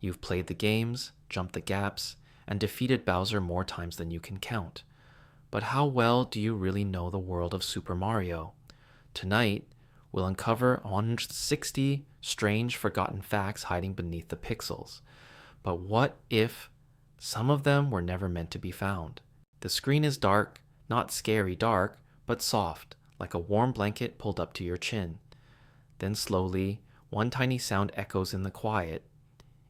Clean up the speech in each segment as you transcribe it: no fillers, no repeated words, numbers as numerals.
You've played the games, jumped the gaps, and defeated Bowser more times than you can count. But how well do you really know the world of Super Mario? Tonight, we'll uncover 160 strange, forgotten facts hiding beneath the pixels. But what if some of them were never meant to be found? The screen is dark, not scary dark, but soft, like a warm blanket pulled up to your chin. Then slowly, one tiny sound echoes in the quiet.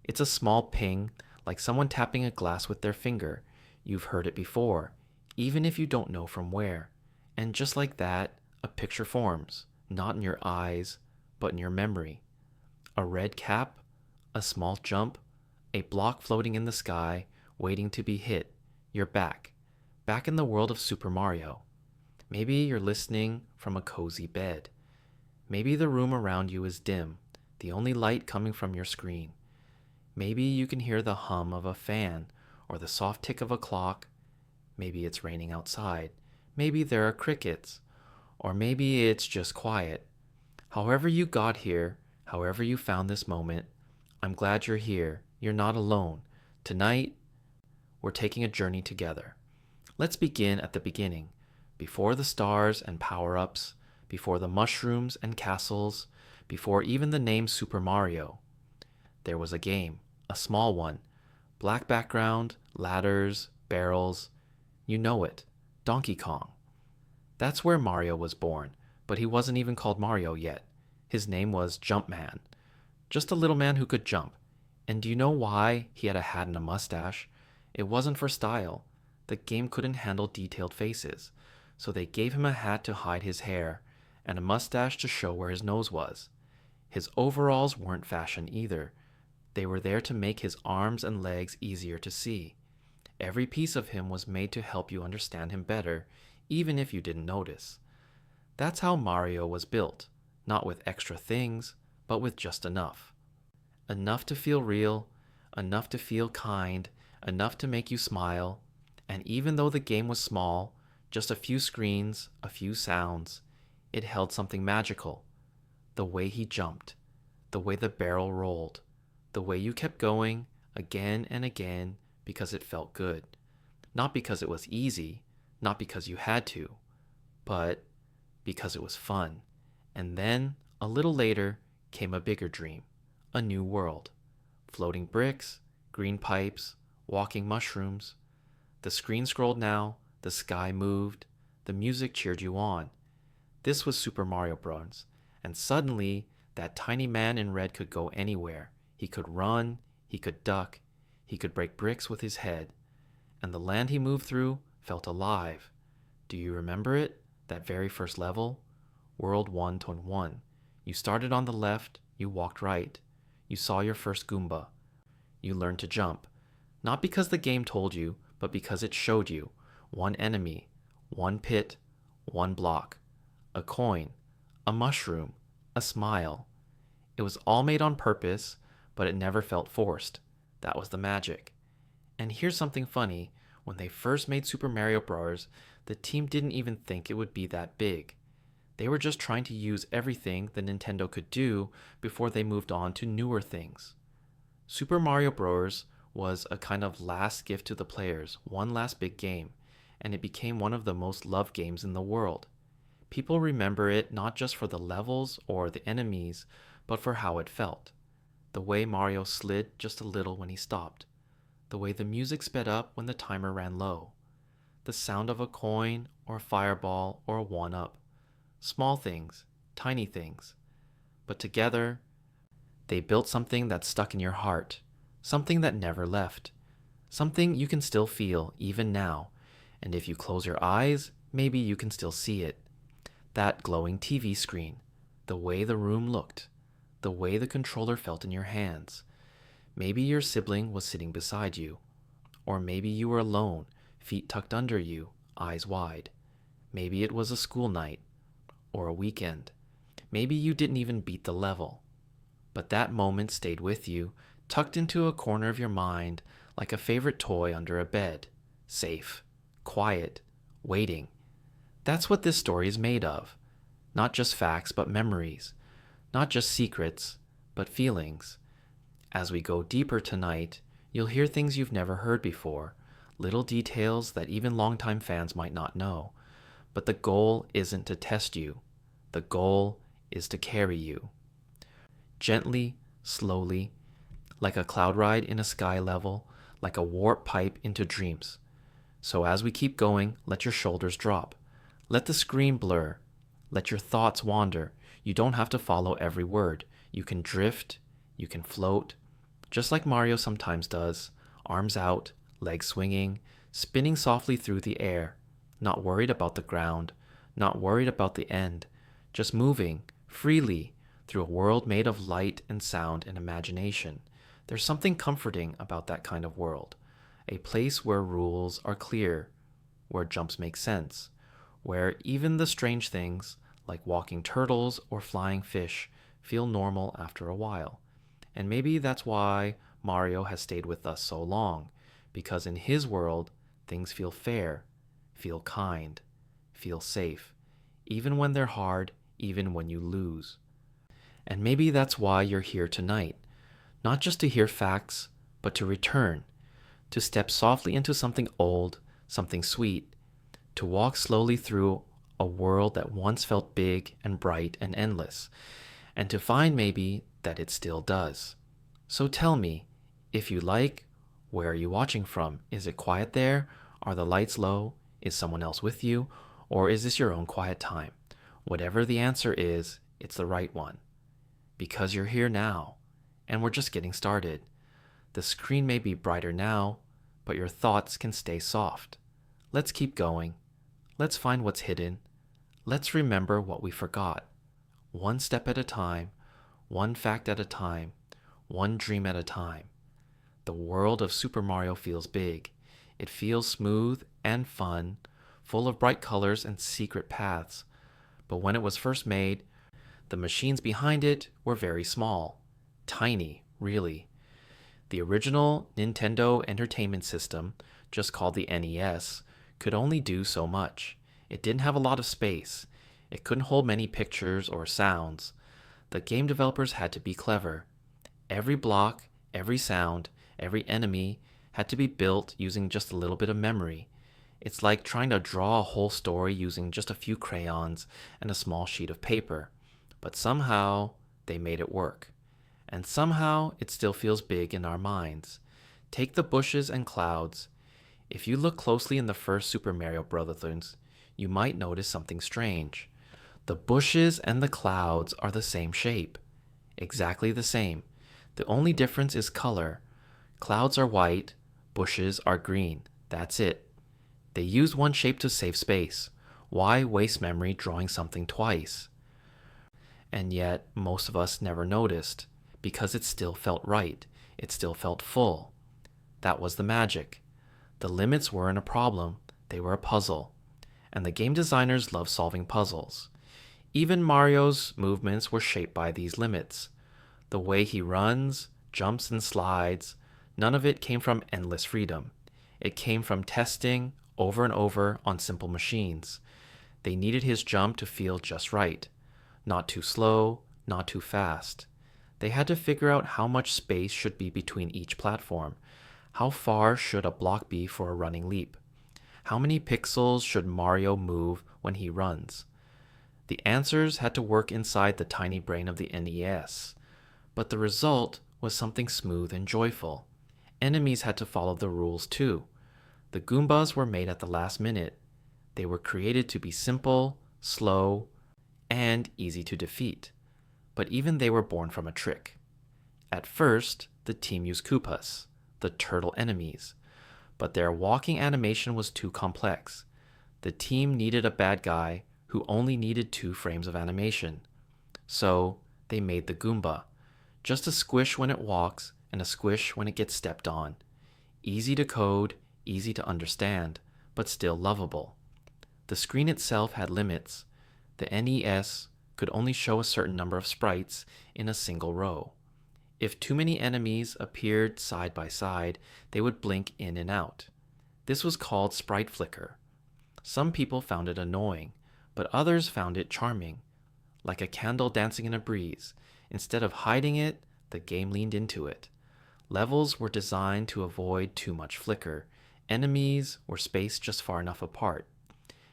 It's a small ping, like someone tapping a glass with their finger. You've heard it before, even if you don't know from where. And just like that, a picture forms, not in your eyes, but in your memory. A red cap, a small jump, a block floating in the sky, waiting to be hit. You're back in the world of Super Mario. Maybe you're listening from a cozy bed. Maybe the room around you is dim, the only light coming from your screen. Maybe you can hear the hum of a fan or the soft tick of a clock. Maybe it's raining outside. Maybe there are crickets. Or maybe it's just quiet. However you got here, however you found this moment, I'm glad you're here. You're not alone. Tonight, we're taking a journey together. Let's begin at the beginning, before the stars and power-ups, before the mushrooms and castles, before even the name Super Mario. There was a game, a small one, black background, ladders, barrels. You know it, Donkey Kong. That's where Mario was born, but he wasn't even called Mario yet. His name was Jumpman, just a little man who could jump. And do you know why he had a hat and a mustache? It wasn't for style. The game couldn't handle detailed faces, so they gave him a hat to hide his hair and a mustache to show where his nose was. His overalls weren't fashion either. They were there to make his arms and legs easier to see. Every piece of him was made to help you understand him better, even if you didn't notice. That's how Mario was built, not with extra things, but with just enough. Enough to feel real, enough to feel kind, enough to make you smile. And even though the game was small, just a few screens, a few sounds, it held something magical. The way he jumped, the way the barrel rolled, the way you kept going again and again because it felt good. Not because it was easy, not because you had to, but because it was fun. And then, a little later, came a bigger dream, a new world. Floating bricks, green pipes, walking mushrooms. The screen scrolled now, the sky moved, the music cheered you on. This was Super Mario Bros. And suddenly, that tiny man in red could go anywhere. He could run, he could duck, he could break bricks with his head. And the land he moved through felt alive. Do you remember it? That very first level? World 1-1. You started on the left, you walked right. You saw your first Goomba. You learned to jump. Not because the game told you, but because it showed you. One enemy, one pit, one block. A coin, a mushroom, a smile. It was all made on purpose, but it never felt forced. That was the magic. And here's something funny. When they first made Super Mario Bros., the team didn't even think it would be that big. They were just trying to use everything the Nintendo could do before they moved on to newer things. Super Mario Bros. Was a kind of last gift to the players, one last big game, and it became one of the most loved games in the world. People remember it not just for the levels or the enemies, but for how it felt. The way Mario slid just a little when he stopped. The way the music sped up when the timer ran low. The sound of a coin or a fireball or a one-up. Small things, tiny things. But together, they built something that stuck in your heart. Something that never left. Something you can still feel, even now. And if you close your eyes, maybe you can still see it. That glowing TV screen. The way the room looked. The way the controller felt in your hands. Maybe your sibling was sitting beside you. Or maybe you were alone, feet tucked under you, eyes wide. Maybe it was a school night. Or a weekend. Maybe you didn't even beat the level. But that moment stayed with you, tucked into a corner of your mind like a favorite toy under a bed. Safe, quiet, waiting. That's what this story is made of. Not just facts, but memories. Not just secrets, but feelings. As we go deeper tonight, you'll hear things you've never heard before, little details that even longtime fans might not know. But the goal isn't to test you. The goal is to carry you. Gently, slowly, like a cloud ride in a sky level, like a warp pipe into dreams. So as we keep going, let your shoulders drop. Let the screen blur. Let your thoughts wander. You don't have to follow every word. You can drift, you can float, just like Mario sometimes does, arms out, legs swinging, spinning softly through the air, not worried about the ground, not worried about the end, just moving freely through a world made of light and sound and imagination. There's something comforting about that kind of world, a place where rules are clear, where jumps make sense, where even the strange things, like walking turtles or flying fish, feel normal after a while. And maybe that's why Mario has stayed with us so long, because in his world, things feel fair, feel kind, feel safe, even when they're hard, even when you lose. And maybe that's why you're here tonight, not just to hear facts, but to return, to step softly into something old, something sweet, to walk slowly through a world that once felt big and bright and endless, and to find maybe that it still does. So tell me, if you like, where are you watching from? Is it quiet there? Are the lights low? Is someone else with you? Or is this your own quiet time? Whatever the answer is, it's the right one. Because you're here now, and we're just getting started. The screen may be brighter now, but your thoughts can stay soft. Let's keep going. Let's find what's hidden. Let's remember what we forgot. One step at a time, one fact at a time, one dream at a time. The world of Super Mario feels big. It feels smooth and fun, full of bright colors and secret paths. But when it was first made, the machines behind it were very small. Tiny, really. The original Nintendo Entertainment System, just called the NES, could only do so much. It didn't have a lot of space. It couldn't hold many pictures or sounds. The game developers had to be clever. Every block, every sound, every enemy had to be built using just a little bit of memory. It's like trying to draw a whole story using just a few crayons and a small sheet of paper. But somehow, they made it work. And somehow, it still feels big in our minds. Take the bushes and clouds. If you look closely in the first Super Mario Bros., you might notice something strange. The bushes and the clouds are the same shape. Exactly the same. The only difference is color. Clouds are white, bushes are green. That's it. They use one shape to save space. Why waste memory drawing something twice? And yet, most of us never noticed, because it still felt right. It still felt full. That was the magic. The limits weren't a problem, they were a puzzle. And the game designers love solving puzzles. Even Mario's movements were shaped by these limits. The way he runs, jumps, and slides, none of it came from endless freedom. It came from testing over and over on simple machines. They needed his jump to feel just right. Not too slow, not too fast. They had to figure out how much space should be between each platform. How far should a block be for a running leap? How many pixels should Mario move when he runs? The answers had to work inside the tiny brain of the NES. But the result was something smooth and joyful. Enemies had to follow the rules too. The Goombas were made at the last minute. They were created to be simple, slow, and easy to defeat. But even they were born from a trick. At first, the team used Koopas, the turtle enemies. But their walking animation was too complex. The team needed a bad guy who only needed 2 frames of animation. So they made the Goomba. Just a squish when it walks and a squish when it gets stepped on. Easy to code, easy to understand, but still lovable. The screen itself had limits. The NES could only show a certain number of sprites in a single row. If too many enemies appeared side by side, they would blink in and out. This was called sprite flicker. Some people found it annoying, but others found it charming. Like a candle dancing in a breeze. Instead of hiding it, the game leaned into it. Levels were designed to avoid too much flicker. Enemies were spaced just far enough apart.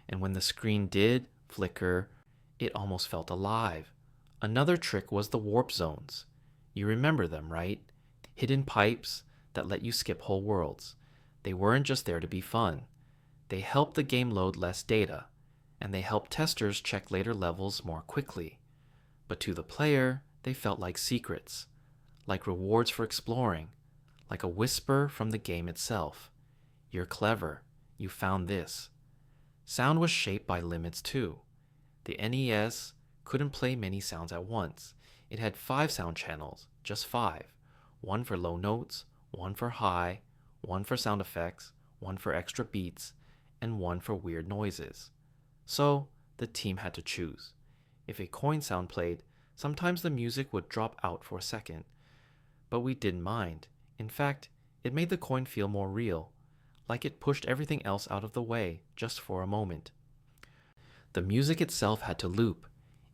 And when the screen did flicker, it almost felt alive. Another trick was the warp zones. You remember them, right? Hidden pipes that let you skip whole worlds. They weren't just there to be fun. They helped the game load less data, and they helped testers check later levels more quickly. But to the player, they felt like secrets, like rewards for exploring, like a whisper from the game itself. You're clever. You found this. Sound was shaped by limits too. The NES couldn't play many sounds at once. It had 5 sound channels, just 5. One for low notes, one for high, one for sound effects, one for extra beats, and one for weird noises. So, the team had to choose. If a coin sound played, sometimes the music would drop out for a second. But we didn't mind. In fact, it made the coin feel more real, like it pushed everything else out of the way just for a moment. The music itself had to loop.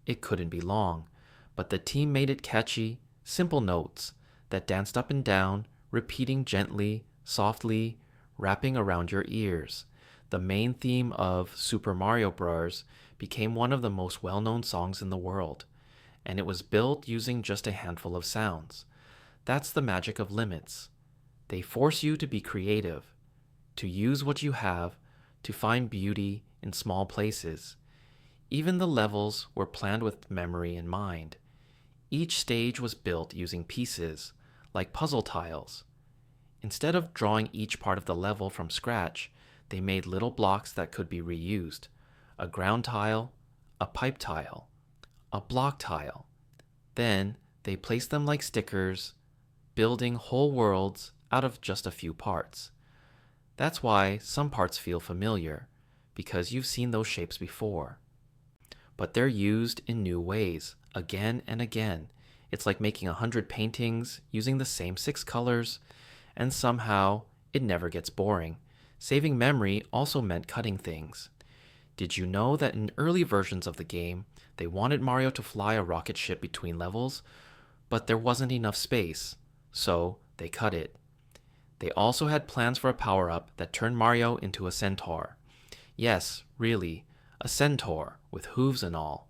It couldn't be long, but the team made it catchy, simple notes that danced up and down, repeating gently, softly, wrapping around your ears. The main theme of Super Mario Bros. Became one of the most well-known songs in the world, and it was built using just a handful of sounds. That's the magic of limits. They force you to be creative, to use what you have, to find beauty in small places. Even the levels were planned with memory in mind. Each stage was built using pieces, like puzzle tiles. Instead of drawing each part of the level from scratch, they made little blocks that could be reused. A ground tile, a pipe tile, a block tile. Then they placed them like stickers, building whole worlds out of just a few parts. That's why some parts feel familiar, because you've seen those shapes before. But they're used in new ways, again and again. It's like making 100 paintings using the same 6 colors, and somehow it never gets boring. Saving memory also meant cutting things. Did you know that in early versions of the game, they wanted Mario to fly a rocket ship between levels, but there wasn't enough space, so they cut it. They also had plans for a power-up that turned Mario into a centaur. Yes, really, a centaur with hooves and all.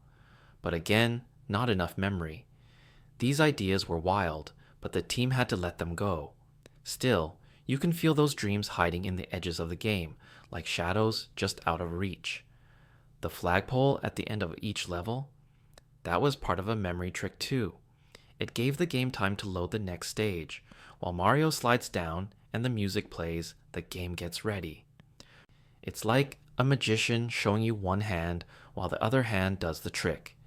But again, not enough memory. These ideas were wild, but the team had to let them go. Still, you can feel those dreams hiding in the edges of the game, like shadows just out of reach. The flagpole at the end of each level? That was part of a memory trick too. It gave the game time to load the next stage. While Mario slides down and the music plays, the game gets ready. It's like a magician showing you one hand while the other hand does the trick.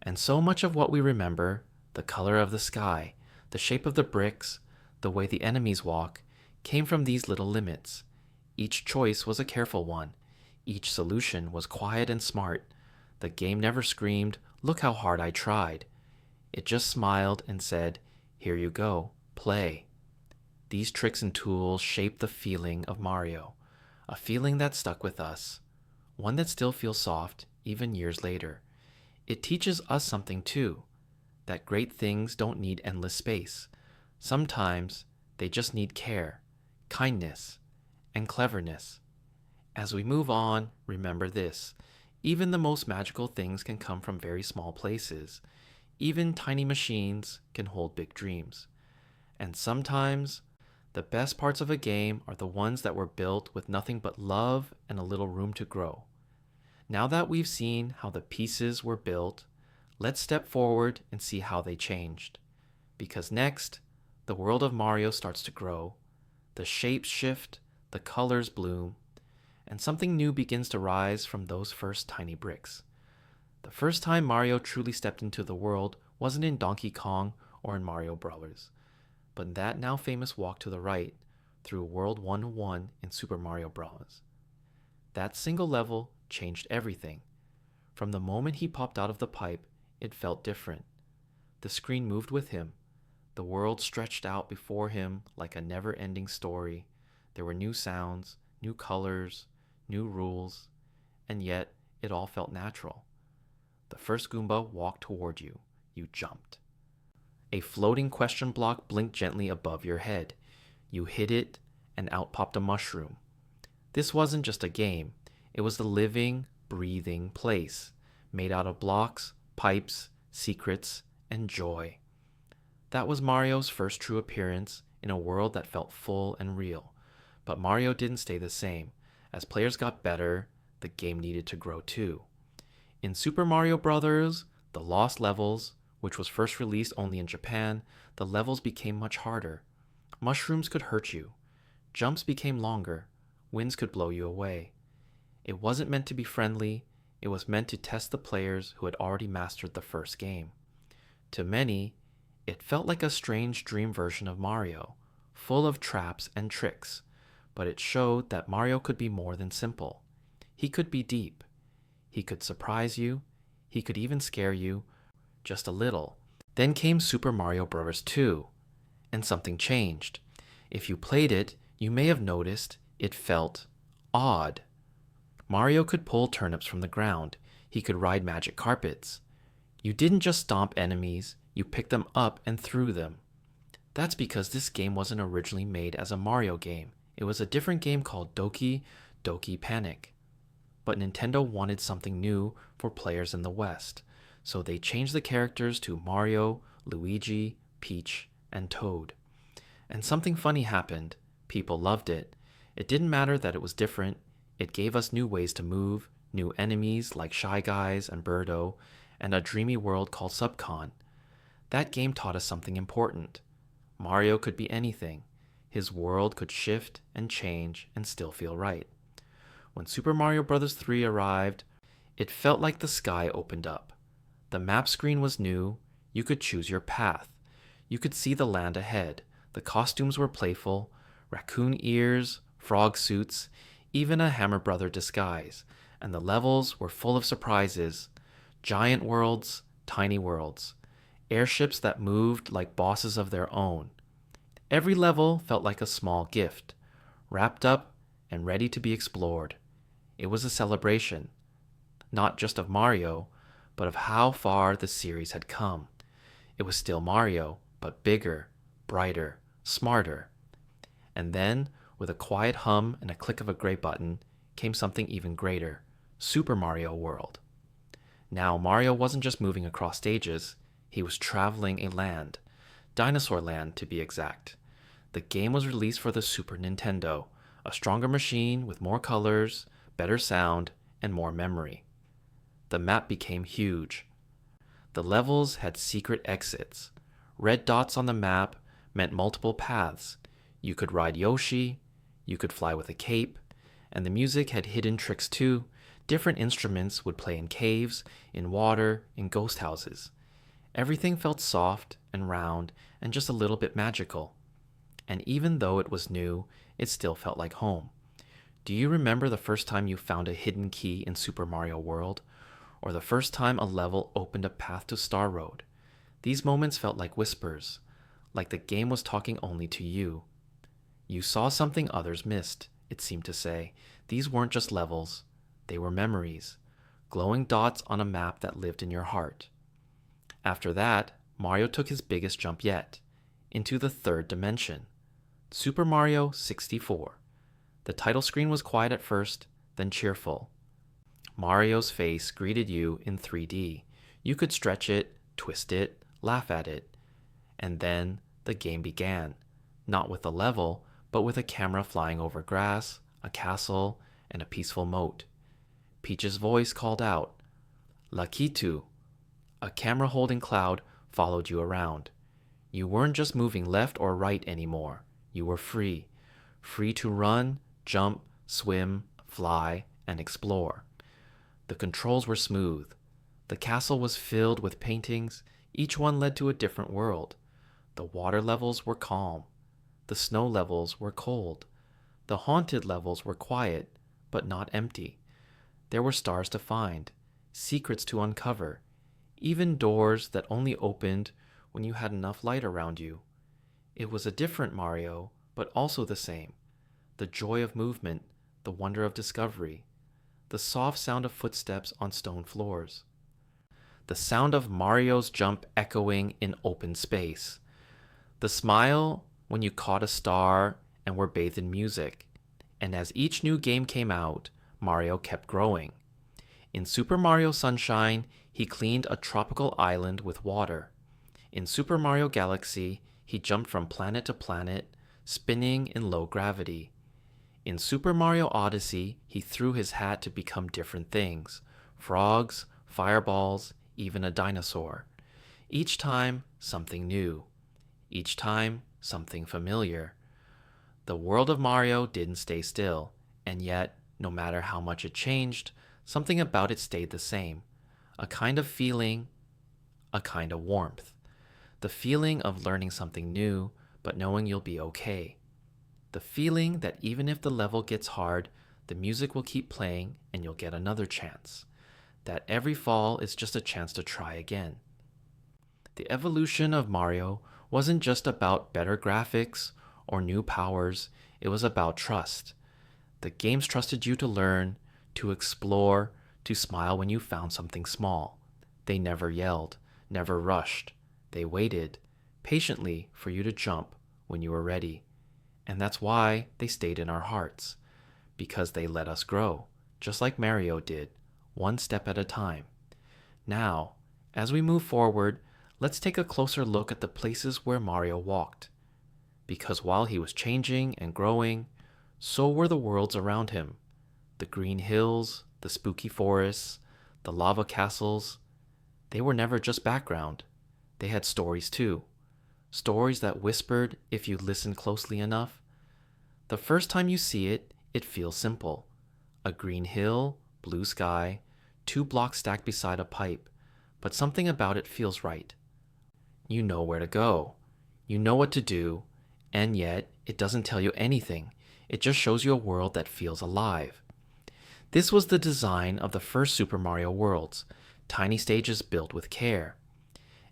And so much of what we remember, the color of the sky, the shape of the bricks, the way the enemies walk, came from these little limits. Each choice was a careful one. Each solution was quiet and smart. The game never screamed, "Look how hard I tried." It just smiled and said, "Here you go, play." These tricks and tools shaped the feeling of Mario, a feeling that stuck with us, one that still feels soft even years later. It teaches us something too, that great things don't need endless space. Sometimes they just need care, kindness, and cleverness. As we move on, remember this. Even the most magical things can come from very small places. Even tiny machines can hold big dreams. And sometimes, the best parts of a game are the ones that were built with nothing but love and a little room to grow. Now that we've seen how the pieces were built, let's step forward and see how they changed. Because next, the world of Mario starts to grow, the shapes shift, the colors bloom, and something new begins to rise from those first tiny bricks. The first time Mario truly stepped into the world wasn't in Donkey Kong or in Mario Bros., but in that now famous walk to the right through World 101 in Super Mario Bros. That single level changed everything. From the moment he popped out of the pipe, it felt different. The screen moved with him. The world stretched out before him like a never-ending story. There were new sounds, new colors, new rules, and yet it all felt natural. The first Goomba walked toward you. You jumped. A floating question block blinked gently above your head. You hit it, and out popped a mushroom. This wasn't just a game, it was the living, breathing place, made out of blocks, pipes, secrets, and joy. That was Mario's first true appearance in a world that felt full and real. But Mario didn't stay the same. As players got better, the game needed to grow too. In Super Mario Bros., The Lost Levels, which was first released only in Japan, the levels became much harder. Mushrooms could hurt you. Jumps became longer. Winds could blow you away. It wasn't meant to be friendly. It was meant to test the players who had already mastered the first game. To many, it felt like a strange dream version of Mario, full of traps and tricks, but it showed that Mario could be more than simple. He could be deep. He could surprise you. He could even scare you, just a little. Then came Super Mario Bros. 2, and something changed. If you played it, you may have noticed it felt odd. Mario could pull turnips from the ground. He could ride magic carpets. You didn't just stomp enemies, you picked them up and threw them. That's because this game wasn't originally made as a Mario game. It was a different game called Doki Doki Panic. But Nintendo wanted something new for players in the West, so they changed the characters to Mario, Luigi, Peach, and Toad. And something funny happened. People loved it. It didn't matter that it was different. It gave us new ways to move, new enemies like Shy Guys and Birdo, and a dreamy world called Subcon. That game taught us something important. Mario could be anything. His world could shift and change and still feel right. When Super Mario Bros. 3 arrived, it felt like the sky opened up. The map screen was new. You could choose your path. You could see the land ahead. The costumes were playful. Raccoon ears, frog suits, even a Hammer Brother disguise. And the levels were full of surprises. Giant worlds, tiny worlds. Airships that moved like bosses of their own. Every level felt like a small gift, wrapped up and ready to be explored. It was a celebration, not just of Mario, but of how far the series had come. It was still Mario, but bigger, brighter, smarter. And then, with a quiet hum and a click of a gray button, came something even greater, Super Mario World. Now, Mario wasn't just moving across stages, he was traveling a land, Dinosaur Land to be exact. The game was released for the Super Nintendo, a stronger machine with more colors, better sound, and more memory. The map became huge. The levels had secret exits. Red dots on the map meant multiple paths. You could ride Yoshi, you could fly with a cape, and the music had hidden tricks too. Different instruments would play in caves, in water, in ghost houses. Everything felt soft and round and just a little bit magical. And even though it was new, it still felt like home. Do you remember the first time you found a hidden key in Super Mario World? Or the first time a level opened a path to Star Road? These moments felt like whispers, like the game was talking only to you. You saw something others missed, it seemed to say. These weren't just levels, they were memories, glowing dots on a map that lived in your heart. After that, Mario took his biggest jump yet, into the third dimension. Super Mario 64. The title screen was quiet at first, then cheerful. Mario's face greeted you in 3D. You could stretch it, twist it, laugh at it. And then the game began, not with a level, but with a camera flying over grass, a castle, and a peaceful moat. Peach's voice called out, Lakitu. A camera-holding cloud followed you around. You weren't just moving left or right anymore. You were free. Free to run, jump, swim, fly, and explore. The controls were smooth. The castle was filled with paintings. Each one led to a different world. The water levels were calm. The snow levels were cold. The haunted levels were quiet, but not empty. There were stars to find, secrets to uncover, even doors that only opened when you had enough light around you. It was a different Mario, but also the same. The joy of movement, the wonder of discovery, the soft sound of footsteps on stone floors. the sound of Mario's jump echoing in open space, the smile when you caught a star and were bathed in music. And as each new game came out, Mario kept growing. In Super Mario Sunshine, he cleaned a tropical island with water. In Super Mario Galaxy, he jumped from planet to planet, spinning in low gravity. In Super Mario Odyssey, he threw his hat to become different things: frogs, fireballs, even a dinosaur. Each time, something new. Each time, something familiar. The world of Mario didn't stay still, and yet, no matter how much it changed, something about it stayed the same. A kind of feeling, a kind of warmth. The feeling of learning something new, but knowing you'll be okay. The feeling that even if the level gets hard, the music will keep playing and you'll get another chance. That every fall is just a chance to try again. The evolution of Mario wasn't just about better graphics or new powers, it was about trust. The games trusted you to learn, to explore, to smile when you found something small. They never yelled, never rushed. They waited patiently for you to jump when you were ready. And that's why they stayed in our hearts, because they let us grow, just like Mario did, one step at a time. Now, as we move forward, let's take a closer look at the places where Mario walked. Because while he was changing and growing, so were the worlds around him. The green hills, the spooky forests, the lava castles, they were never just background. They had stories too. Stories that whispered if you listened closely enough. The first time you see it, it feels simple. A green hill, blue sky, 2 blocks stacked beside a pipe, but something about it feels right. You know where to go. You know what to do, and yet it doesn't tell you anything. It just shows you a world that feels alive. This was the design of the first Super Mario worlds, tiny stages built with care.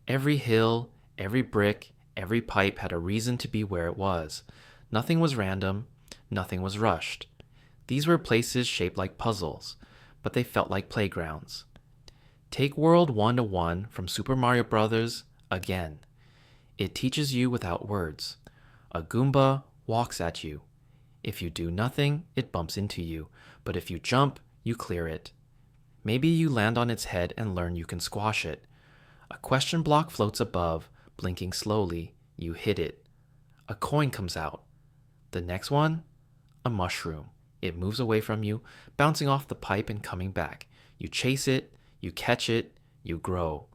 Every hill, every brick, every pipe had a reason to be where it was. Nothing was random, nothing was rushed. These were places shaped like puzzles, but they felt like playgrounds. Take World 101 from Super Mario Bros. Again. It teaches you without words. A Goomba walks at you. If you do nothing, it bumps into you, but if you jump, you clear it. Maybe you land on its head and learn you can squash it. A question block floats above, blinking slowly. You hit it. A coin comes out. The next one? A mushroom. It moves away from you, bouncing off the pipe and coming back. You chase it, you catch it, you grow.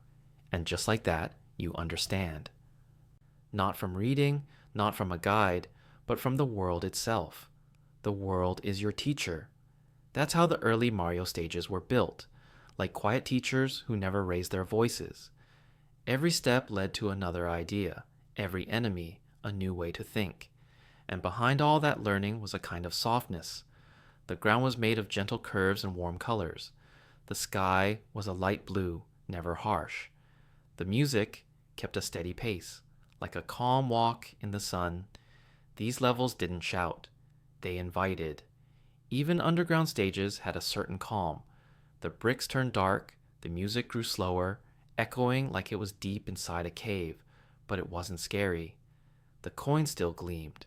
And just like that, you understand. Not from reading, not from a guide, but from the world itself. The world is your teacher. That's how the early Mario stages were built, like quiet teachers who never raised their voices. Every step led to another idea, every enemy a new way to think. And behind all that learning was a kind of softness. The ground was made of gentle curves and warm colors. The sky was a light blue, never harsh. The music kept a steady pace, like a calm walk in the sun. These levels didn't shout. They invited. Even underground stages had a certain calm. The bricks turned dark, the music grew slower, echoing like it was deep inside a cave, but it wasn't scary. The coin still gleamed.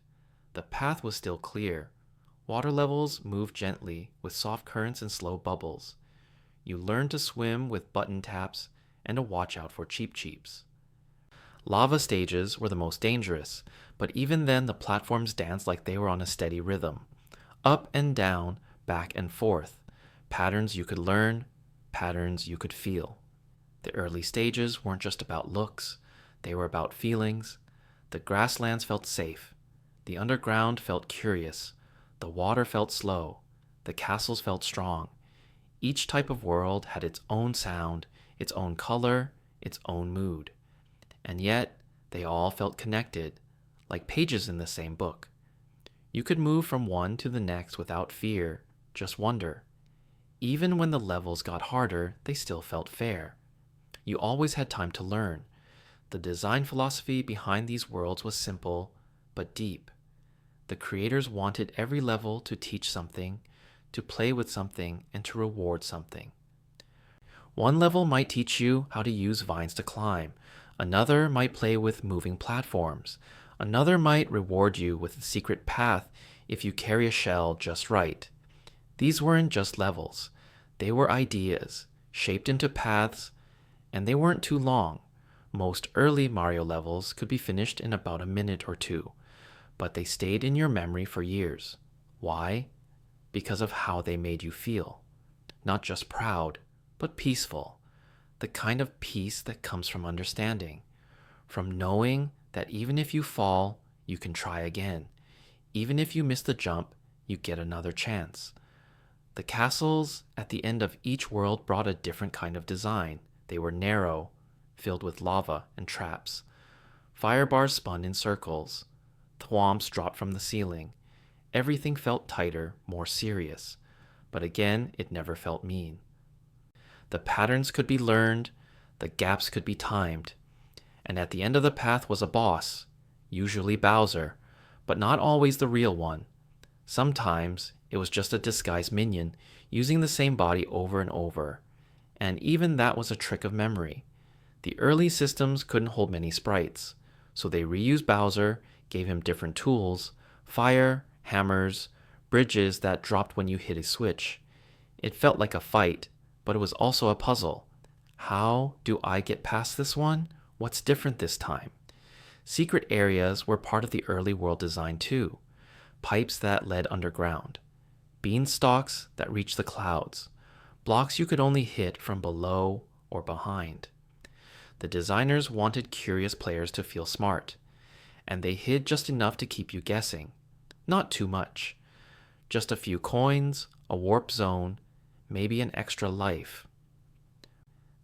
The path was still clear. Water levels moved gently with soft currents and slow bubbles. You learned to swim with button taps and to watch out for Cheep Cheeps. Lava stages were the most dangerous, but even then the platforms danced like they were on a steady rhythm. Up and down, back and forth. Patterns you could learn, patterns you could feel. The early stages weren't just about looks, they were about feelings. The grasslands felt safe. The underground felt curious. The water felt slow. The castles felt strong. Each type of world had its own sound, its own color, its own mood. And yet, they all felt connected, like pages in the same book. You could move from one to the next without fear, just wonder. Even when the levels got harder, they still felt fair. You always had time to learn. The design philosophy behind these worlds was simple, but deep. The creators wanted every level to teach something, to play with something, and to reward something. One level might teach you how to use vines to climb. Another might play with moving platforms. Another might reward you with a secret path if you carry a shell just right. These weren't just levels. They were ideas, shaped into paths, and they weren't too long. Most early Mario levels could be finished in about a minute or two, but they stayed in your memory for years. Why? Because of how they made you feel. Not just proud, but peaceful. The kind of peace that comes from understanding, from knowing that even if you fall, you can try again. Even if you miss the jump, you get another chance. The castles at the end of each world brought a different kind of design. They were narrow, filled with lava and traps. Fire bars spun in circles. Thwomps dropped from the ceiling. Everything felt tighter, more serious. But again, it never felt mean. The patterns could be learned, the gaps could be timed. And at the end of the path was a boss, usually Bowser, but not always the real one. Sometimes it was just a disguised minion using the same body over and over. And even that was a trick of memory. The early systems couldn't hold many sprites, so they reused Bowser, gave him different tools, fire, hammers, bridges that dropped when you hit a switch. It felt like a fight, but it was also a puzzle. How do I get past this one? What's different this time? Secret areas were part of the early world design too. Pipes that led underground. Beanstalks that reached the clouds. Blocks you could only hit from below or behind. The designers wanted curious players to feel smart, and they hid just enough to keep you guessing. Not too much. Just a few coins, a warp zone, maybe an extra life.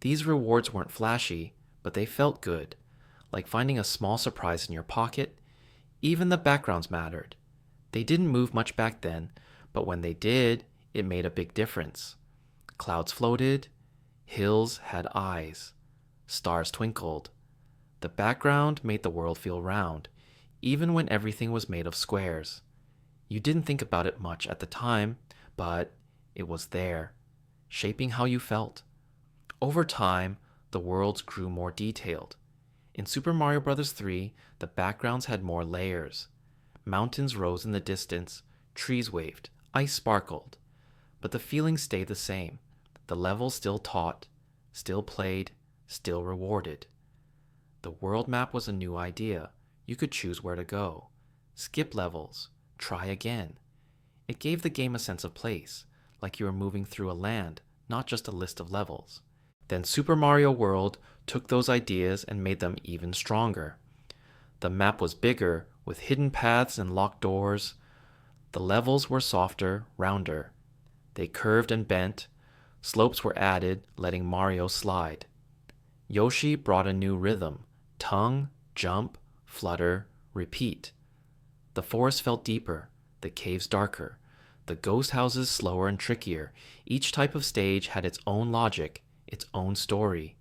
These rewards weren't flashy, but they felt good, like finding a small surprise in your pocket. Even the backgrounds mattered. They didn't move much back then, but when they did, it made a big difference. Clouds floated, hills had eyes, stars twinkled. The background made the world feel round, even when everything was made of squares. You didn't think about it much at the time, but it was there, shaping how you felt. Over time, the worlds grew more detailed. In Super Mario Bros. 3, the backgrounds had more layers. Mountains rose in the distance, trees waved, ice sparkled. But the feeling stayed the same. The levels still taught, still played, still rewarded. The world map was a new idea. You could choose where to go. Skip levels. Try again. It gave the game a sense of place, like you were moving through a land, not just a list of levels. Then Super Mario World took those ideas and made them even stronger. The map was bigger, with hidden paths and locked doors. The levels were softer, rounder. They curved and bent. Slopes were added, letting Mario slide. Yoshi brought a new rhythm: tongue, jump, flutter, repeat. The forest felt deeper, the caves darker, the ghost houses slower and trickier. Each type of stage had its own logic, its own story.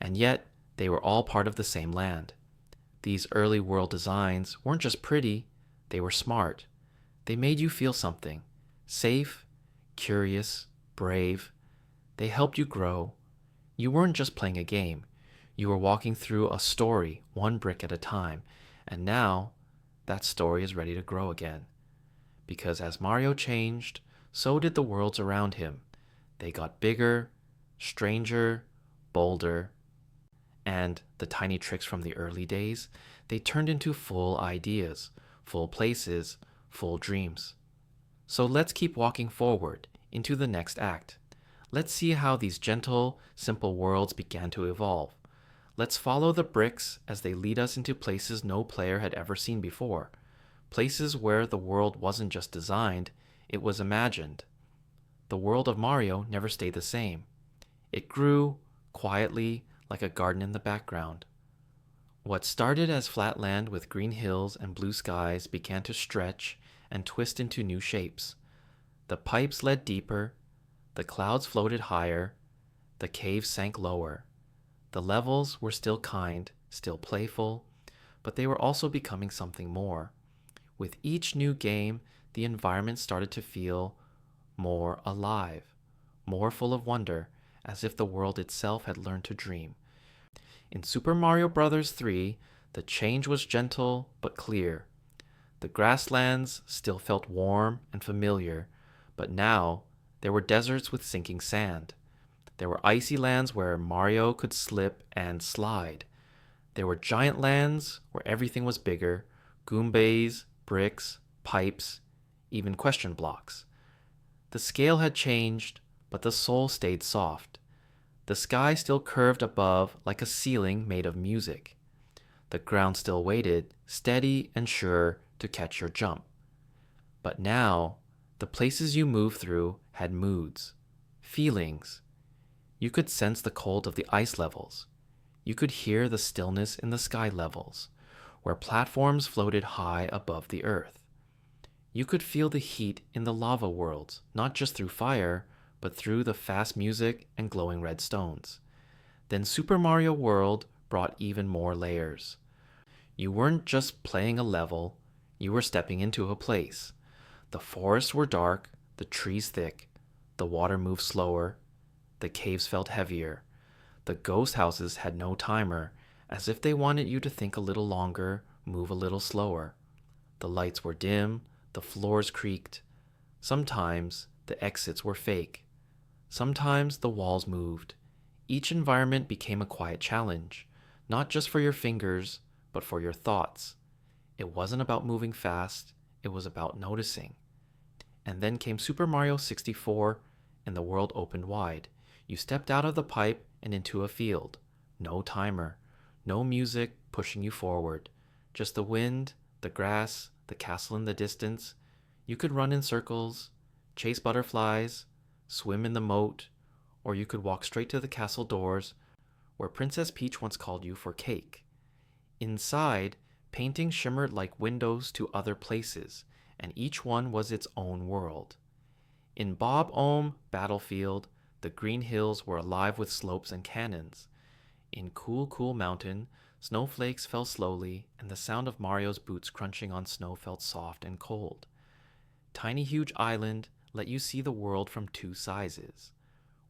And yet, they were all part of the same land. These early world designs weren't just pretty, they were smart. They made you feel something: safe, curious, brave. They helped you grow. You weren't just playing a game. You were walking through a story, one brick at a time. And now, that story is ready to grow again. Because as Mario changed, so did the worlds around him. They got bigger, stranger, bolder. And the tiny tricks from the early days, they turned into full ideas, full places, full dreams. So let's keep walking forward into the next act. Let's see how these gentle, simple worlds began to evolve. Let's follow the bricks as they lead us into places no player had ever seen before. Places where the world wasn't just designed, it was imagined. The world of Mario never stayed the same. It grew, quietly, like a garden in the background. What started as flat land with green hills and blue skies began to stretch and twist into new shapes. The pipes led deeper, the clouds floated higher, the caves sank lower. The levels were still kind, still playful, but they were also becoming something more. With each new game, the environment started to feel more alive, more full of wonder, as if the world itself had learned to dream. In Super Mario Bros. 3, the change was gentle but clear. The grasslands still felt warm and familiar, but now there were deserts with sinking sand. There were icy lands where Mario could slip and slide. There were giant lands where everything was bigger, Goombas, bricks, pipes, even question blocks. The scale had changed, but the soul stayed soft. The sky still curved above like a ceiling made of music. The ground still waited, steady and sure to catch your jump. But now, the places you moved through had moods, feelings. You could sense the cold of the ice levels. You could hear the stillness in the sky levels, where platforms floated high above the earth. You could feel the heat in the lava worlds, not just through fire, but through the fast music and glowing red stones. Then Super Mario World brought even more layers. You weren't just playing a level, you were stepping into a place. The forests were dark, the trees thick, the water moved slower, the caves felt heavier. The ghost houses had no timer, as if they wanted you to think a little longer, move a little slower. The lights were dim, the floors creaked. Sometimes the exits were fake. Sometimes the walls moved. Each environment became a quiet challenge, not just for your fingers, but for your thoughts. It wasn't about moving fast, it was about noticing. And then came Super Mario 64, and the world opened wide. You stepped out of the pipe and into a field. No timer, no music pushing you forward. Just the wind, the grass, the castle in the distance. You could run in circles, chase butterflies, swim in the moat, or you could walk straight to the castle doors where Princess Peach once called you for cake. Inside, paintings shimmered like windows to other places, and each one was its own world. In Bob-Omb Battlefield, the green hills were alive with slopes and cannons. In Cool Cool Mountain, snowflakes fell slowly, and the sound of Mario's boots crunching on snow felt soft and cold. Tiny Huge Island let you see the world from two sizes.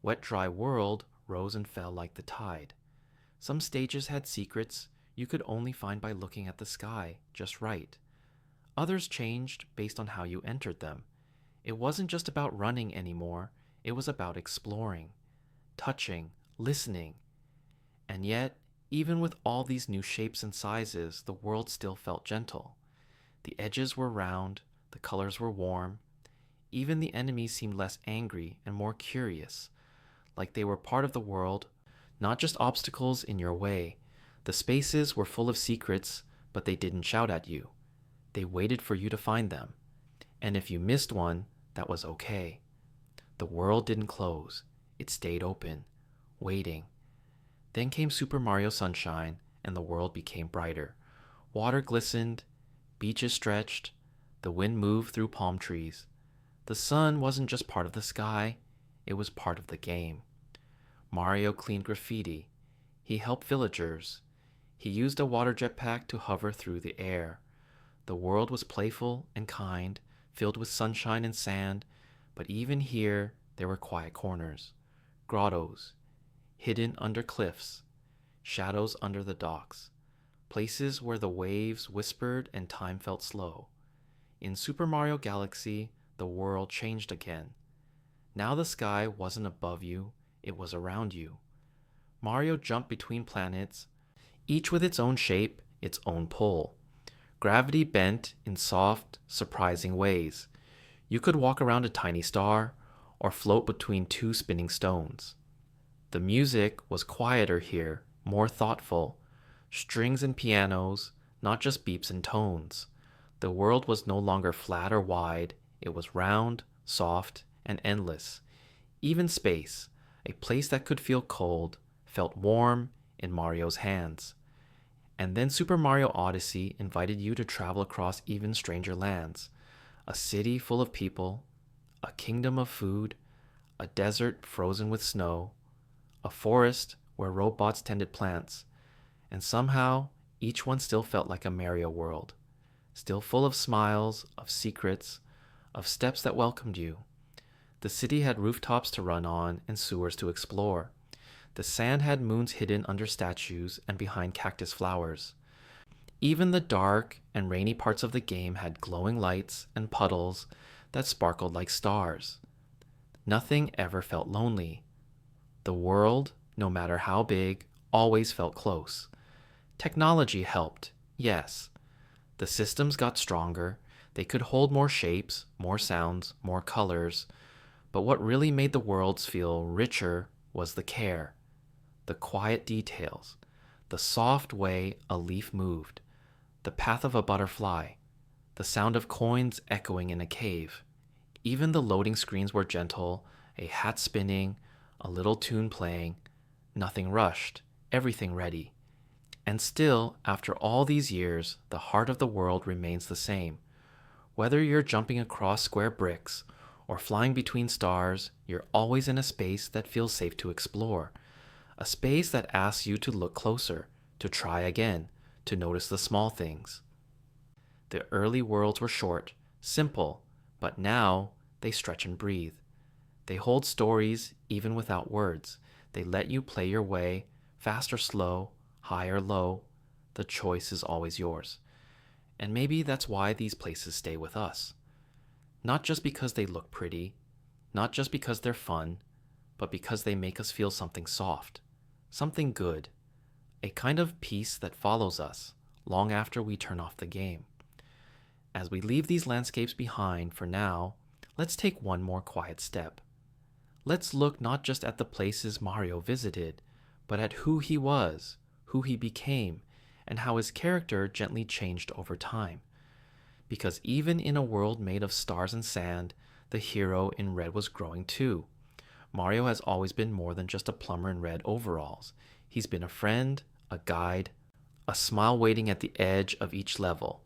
Wet Dry World rose and fell like the tide. Some stages had secrets you could only find by looking at the sky just right. Others changed based on how you entered them. It wasn't just about running anymore, it was about exploring, touching, listening. And yet, even with all these new shapes and sizes, the world still felt gentle. The edges were round, the colors were warm. Even the enemies seemed less angry and more curious, like they were part of the world, not just obstacles in your way. The spaces were full of secrets, but they didn't shout at you. They waited for you to find them. And if you missed one, that was okay. The world didn't close. It stayed open, waiting. Then came Super Mario Sunshine, and the world became brighter. Water glistened, beaches stretched, the wind moved through palm trees. The sun wasn't just part of the sky, it was part of the game. Mario cleaned graffiti. He helped villagers. He used a water jetpack to hover through the air. The world was playful and kind, filled with sunshine and sand, but even here there were quiet corners, grottos, hidden under cliffs, shadows under the docks, places where the waves whispered and time felt slow. In Super Mario Galaxy, the world changed again. Now the sky wasn't above you, it was around you. Mario jumped between planets, each with its own shape, its own pull. Gravity bent in soft, surprising ways. You could walk around a tiny star, or float between two spinning stones. The music was quieter here, more thoughtful. Strings and pianos, not just beeps and tones. The world was no longer flat or wide, it was round, soft, and endless. Even space, a place that could feel cold, felt warm in Mario's hands. And then Super Mario Odyssey invited you to travel across even stranger lands. A city full of people, a kingdom of food, a desert frozen with snow, a forest where robots tended plants, and somehow each one still felt like a Mario world, still full of smiles, of secrets, of steps that welcomed you. The city had rooftops to run on and sewers to explore. The sand had moons hidden under statues and behind cactus flowers. Even the dark and rainy parts of the game had glowing lights and puddles that sparkled like stars. Nothing ever felt lonely. The world, no matter how big, always felt close. Technology helped, yes. The systems got stronger. They could hold more shapes, more sounds, more colors. But what really made the worlds feel richer was the care, the quiet details, the soft way a leaf moved, the path of a butterfly, the sound of coins echoing in a cave. Even the loading screens were gentle, a hat spinning, a little tune playing. Nothing rushed, everything ready. And still, after all these years, the heart of the world remains the same. Whether you're jumping across square bricks or flying between stars, you're always in a space that feels safe to explore. A space that asks you to look closer, to try again, to notice the small things. The early worlds were short, simple, but now they stretch and breathe. They hold stories even without words. They let you play your way, fast or slow, high or low. The choice is always yours. And maybe that's why these places stay with us. Not just because they look pretty, not just because they're fun, but because they make us feel something soft, something good, a kind of peace that follows us long after we turn off the game. As we leave these landscapes behind for now, let's take one more quiet step. Let's look not just at the places Mario visited, but at who he was, who he became, and how his character gently changed over time. Because even in a world made of stars and sand, the hero in red was growing too. Mario has always been more than just a plumber in red overalls. He's been a friend, a guide, a smile waiting at the edge of each level.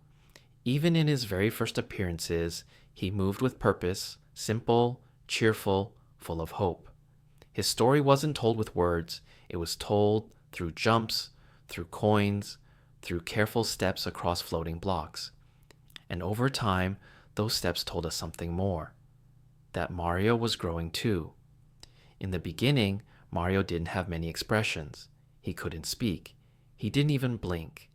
Even in his very first appearances, he moved with purpose, simple, cheerful, full of hope. His story wasn't told with words, it was told through jumps, through coins, through careful steps across floating blocks. And over time, those steps told us something more, that Mario was growing too. In the beginning, Mario didn't have many expressions. He couldn't speak. He didn't even blink.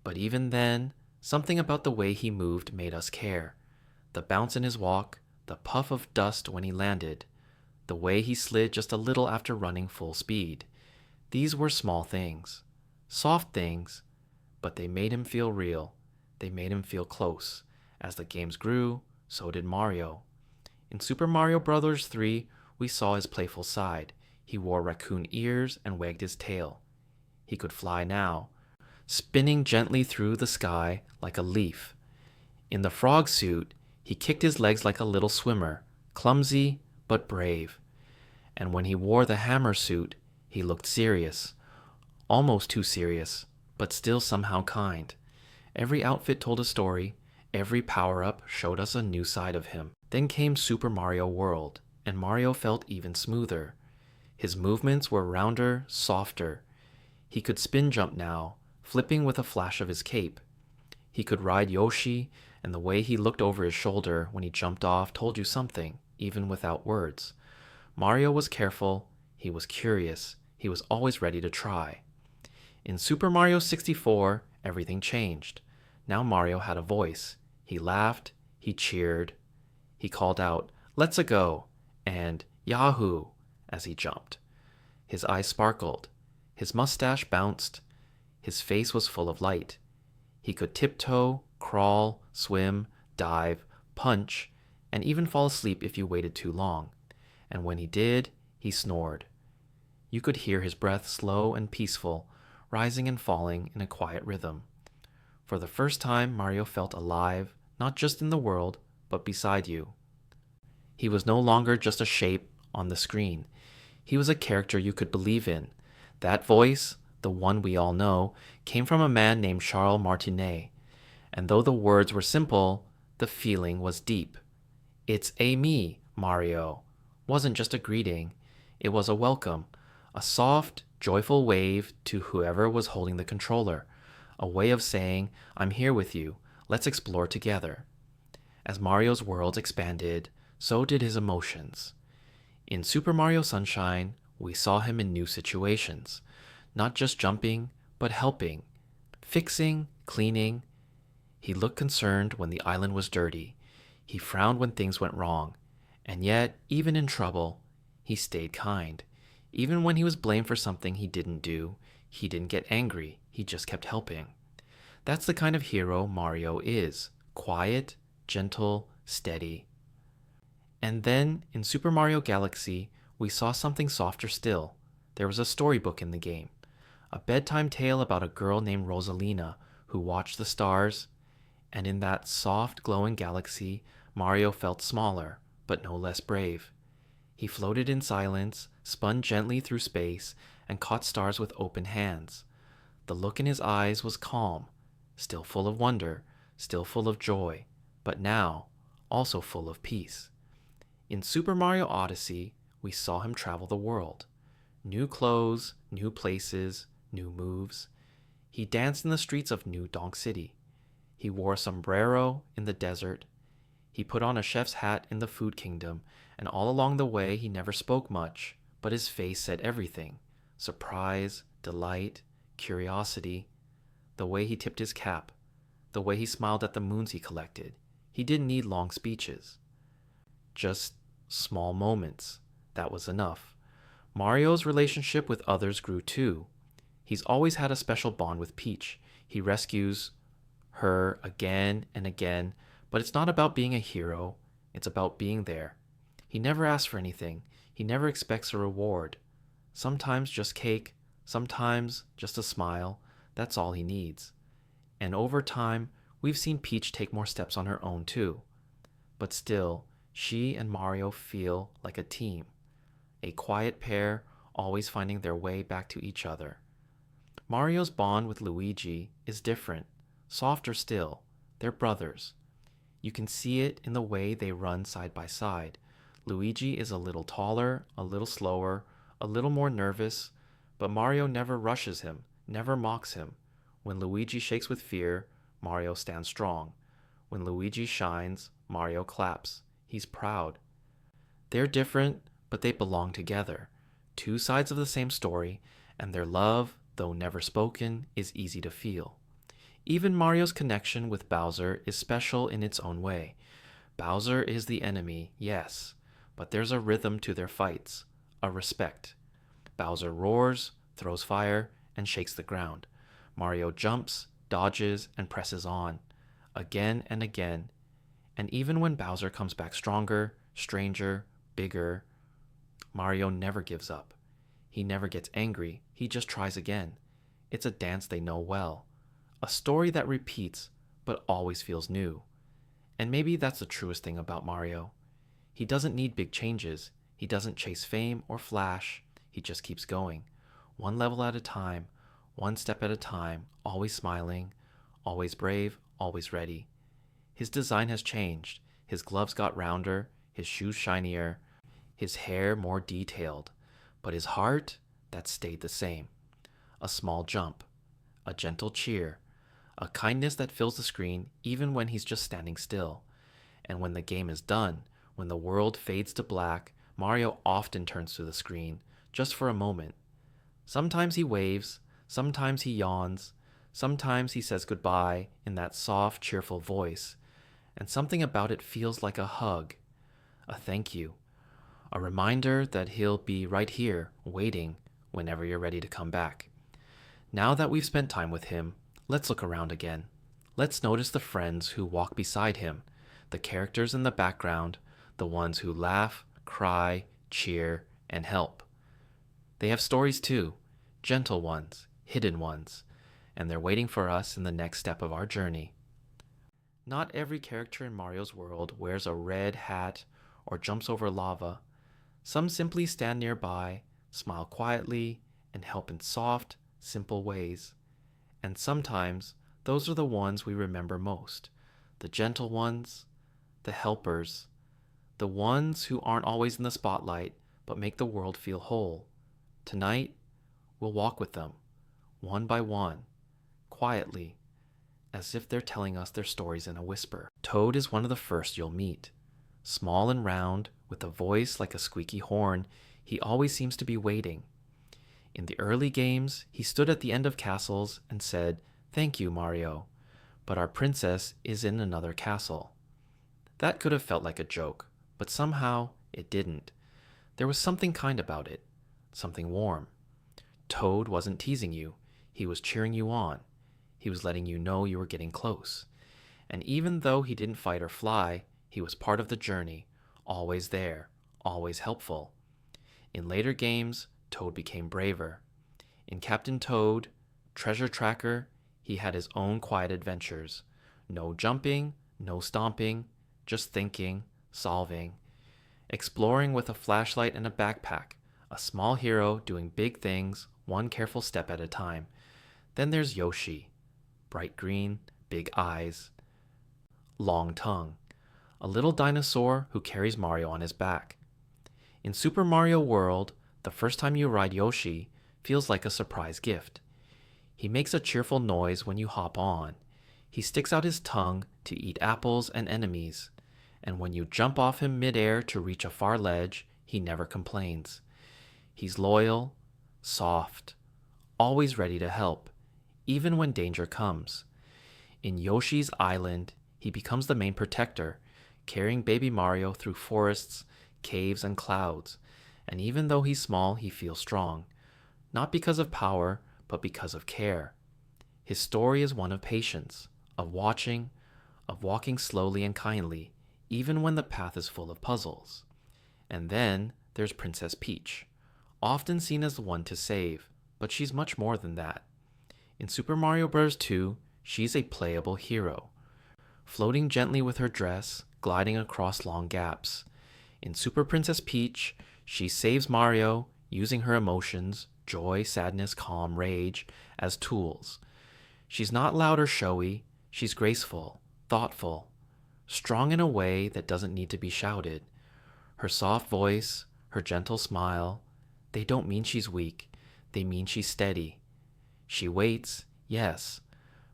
But even then, something about the way he moved made us care. The bounce in his walk, the puff of dust when he landed, the way he slid just a little after running full speed. These were small things, soft things, but they made him feel real. They made him feel close. As the games grew, so did Mario. In Super Mario Bros. 3, we saw his playful side. He wore raccoon ears and wagged his tail. He could fly now, spinning gently through the sky like a leaf. In the frog suit, he kicked his legs like a little swimmer, clumsy but brave. And when he wore the hammer suit, he looked serious, almost too serious, but still somehow kind. Every outfit told a story, every power-up showed us a new side of him. Then came Super Mario World, and Mario felt even smoother. His movements were rounder, softer. He could spin jump now, flipping with a flash of his cape. He could ride Yoshi, and the way he looked over his shoulder when he jumped off told you something, even without words. Mario was careful, he was curious, he was always ready to try. In Super Mario 64, everything changed. Now Mario had a voice. He laughed, he cheered, he called out, "Let's-a go," and "Yahoo!" as he jumped. His eyes sparkled, his mustache bounced, his face was full of light. He could tiptoe, crawl, swim, dive, punch, and even fall asleep if you waited too long. And when he did, he snored. You could hear his breath slow and peaceful, rising and falling in a quiet rhythm. For the first time, Mario felt alive, not just in the world, but beside you. He was no longer just a shape on the screen. He was a character you could believe in. That voice, the one we all know, came from a man named Charles Martinet. And though the words were simple, the feeling was deep. "It's me, Mario," wasn't just a greeting. It was a welcome, a soft, joyful wave to whoever was holding the controller, a way of saying, "I'm here with you, let's explore together." As Mario's world expanded, so did his emotions. In Super Mario Sunshine, We saw him in new situations, not just jumping, but helping, fixing, cleaning. He looked concerned when the island was dirty. He frowned when things went wrong. And yet, even in trouble, he stayed kind. Even when he was blamed for something he didn't do, he didn't get angry. He just kept helping. That's the kind of hero Mario is. Quiet, gentle, steady. And then, in Super Mario Galaxy, we saw something softer still. There was a storybook in the game. A bedtime tale about a girl named Rosalina who watched the stars. And in that soft, glowing galaxy, Mario felt smaller, but no less brave. He floated in silence, spun gently through space, and caught stars with open hands. The look in his eyes was calm, still full of wonder, still full of joy, but now also full of peace. In Super Mario Odyssey, we saw him travel the world. New clothes, new places, new moves. He danced in the streets of New Donk City. He wore a sombrero in the desert. He put on a chef's hat in the Food Kingdom, and all along the way he never spoke much, but his face said everything. Surprise, delight, curiosity. The way he tipped his cap. The way he smiled at the moons he collected. He didn't need long speeches. Just small moments. That was enough. Mario's relationship with others grew too. He's always had a special bond with Peach. He rescues her again and again, but it's not about being a hero. It's about being there. He never asks for anything. He never expects a reward. Sometimes just cake, sometimes just a smile. That's all he needs. And over time, we've seen Peach take more steps on her own too. But still, she and Mario feel like a team. A quiet pair, always finding their way back to each other. Mario's bond with Luigi is different, softer still. They're brothers. You can see it in the way they run side by side. Luigi is a little taller, a little slower, a little more nervous, but Mario never rushes him, never mocks him. When Luigi shakes with fear, Mario stands strong. When Luigi shines, Mario claps. He's proud. They're different, but they belong together. Two sides of the same story, and their love, though never spoken, is easy to feel. Even Mario's connection with Bowser is special in its own way. Bowser is the enemy, yes, but there's a rhythm to their fights, a respect. Bowser roars, throws fire, and shakes the ground. Mario jumps, dodges, and presses on, again and again. And even when Bowser comes back stronger, stranger, bigger, Mario never gives up. He never gets angry, he just tries again. It's a dance they know well. A story that repeats, but always feels new. And maybe that's the truest thing about Mario. He doesn't need big changes. He doesn't chase fame or flash. He just keeps going. One level at a time, one step at a time, always smiling, always brave, always ready. His design has changed. His gloves got rounder, his shoes shinier, his hair more detailed. But his heart, that stayed the same. A small jump, a gentle cheer, a kindness that fills the screen even when he's just standing still. And when the game is done, when the world fades to black, Mario often turns to the screen, just for a moment. Sometimes he waves, sometimes he yawns, sometimes he says goodbye in that soft, cheerful voice, and something about it feels like a hug, a thank you, a reminder that he'll be right here, waiting, whenever you're ready to come back. Now that we've spent time with him, let's look around again. Let's notice the friends who walk beside him, the characters in the background, the ones who laugh, cry, cheer, and help. They have stories too, gentle ones, hidden ones, and they're waiting for us in the next step of our journey. Not every character in Mario's world wears a red hat or jumps over lava. Some simply stand nearby, smile quietly, and help in soft, simple ways. And sometimes those are the ones we remember most, the gentle ones, the helpers, the ones who aren't always in the spotlight but make the world feel whole. Tonight, we'll walk with them, one by one, quietly, as if they're telling us their stories in a whisper. Toad is one of the first you'll meet. Small and round, with a voice like a squeaky horn, He always seems to be waiting. In the early games, he stood at the end of castles and said, "Thank you, Mario, but our princess is in another castle." That could have felt like a joke, but somehow it didn't. There was something kind about it, something warm. Toad wasn't teasing you, he was cheering you on. He was letting you know you were getting close. And even though he didn't fight or fly, he was part of the journey, always there, always helpful. In later games, Toad became braver. In Captain Toad, Treasure Tracker, he had his own quiet adventures. No jumping, no stomping, just thinking, solving. Exploring with a flashlight and a backpack, a small hero doing big things, one careful step at a time. Then there's Yoshi. Bright green, big eyes, long tongue. A little dinosaur who carries Mario on his back. In Super Mario World, the first time you ride Yoshi feels like a surprise gift. He makes a cheerful noise when you hop on. He sticks out his tongue to eat apples and enemies. And when you jump off him midair to reach a far ledge, he never complains. He's loyal, soft, always ready to help, even when danger comes. In Yoshi's Island, he becomes the main protector, carrying baby Mario through forests, caves, and clouds. And even though he's small, he feels strong. Not because of power, but because of care. His story is one of patience, of watching, of walking slowly and kindly, even when the path is full of puzzles. And then there's Princess Peach, often seen as the one to save, but she's much more than that. In Super Mario Bros. 2, she's a playable hero, floating gently with her dress, gliding across long gaps. In Super Princess Peach, she saves Mario, using her emotions, joy, sadness, calm, rage, as tools. She's not loud or showy, she's graceful, thoughtful, strong in a way that doesn't need to be shouted. Her soft voice, her gentle smile, they don't mean she's weak, they mean she's steady. She waits, yes,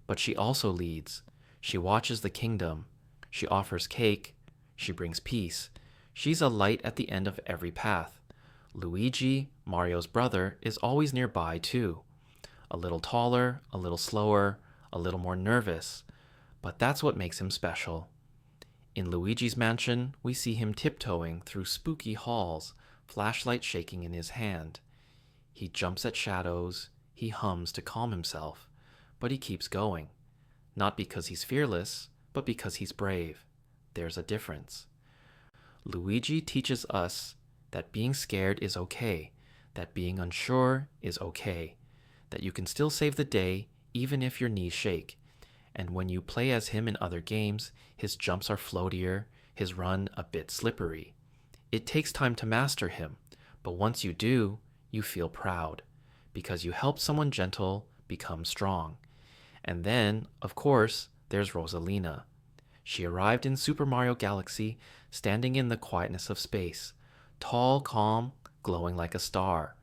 but she also leads. She watches the kingdom. She offers cake. She brings peace. She's a light at the end of every path. Luigi, Mario's brother, is always nearby too. A little taller, a little slower, a little more nervous, but that's what makes him special. In Luigi's mansion, we see him tiptoeing through spooky halls, flashlight shaking in his hand. He jumps at shadows, he hums to calm himself, but he keeps going. Not because he's fearless, but because he's brave. There's a difference. Luigi teaches us that being scared is okay, that being unsure is okay, that you can still save the day even if your knees shake. And when you play as him in other games, his jumps are floatier, his run a bit slippery. It takes time to master him, but once you do, you feel proud, because you helped someone gentle become strong. And then, of course, there's Rosalina. She arrived in Super Mario Galaxy, standing in the quietness of space, tall, calm, glowing like a star.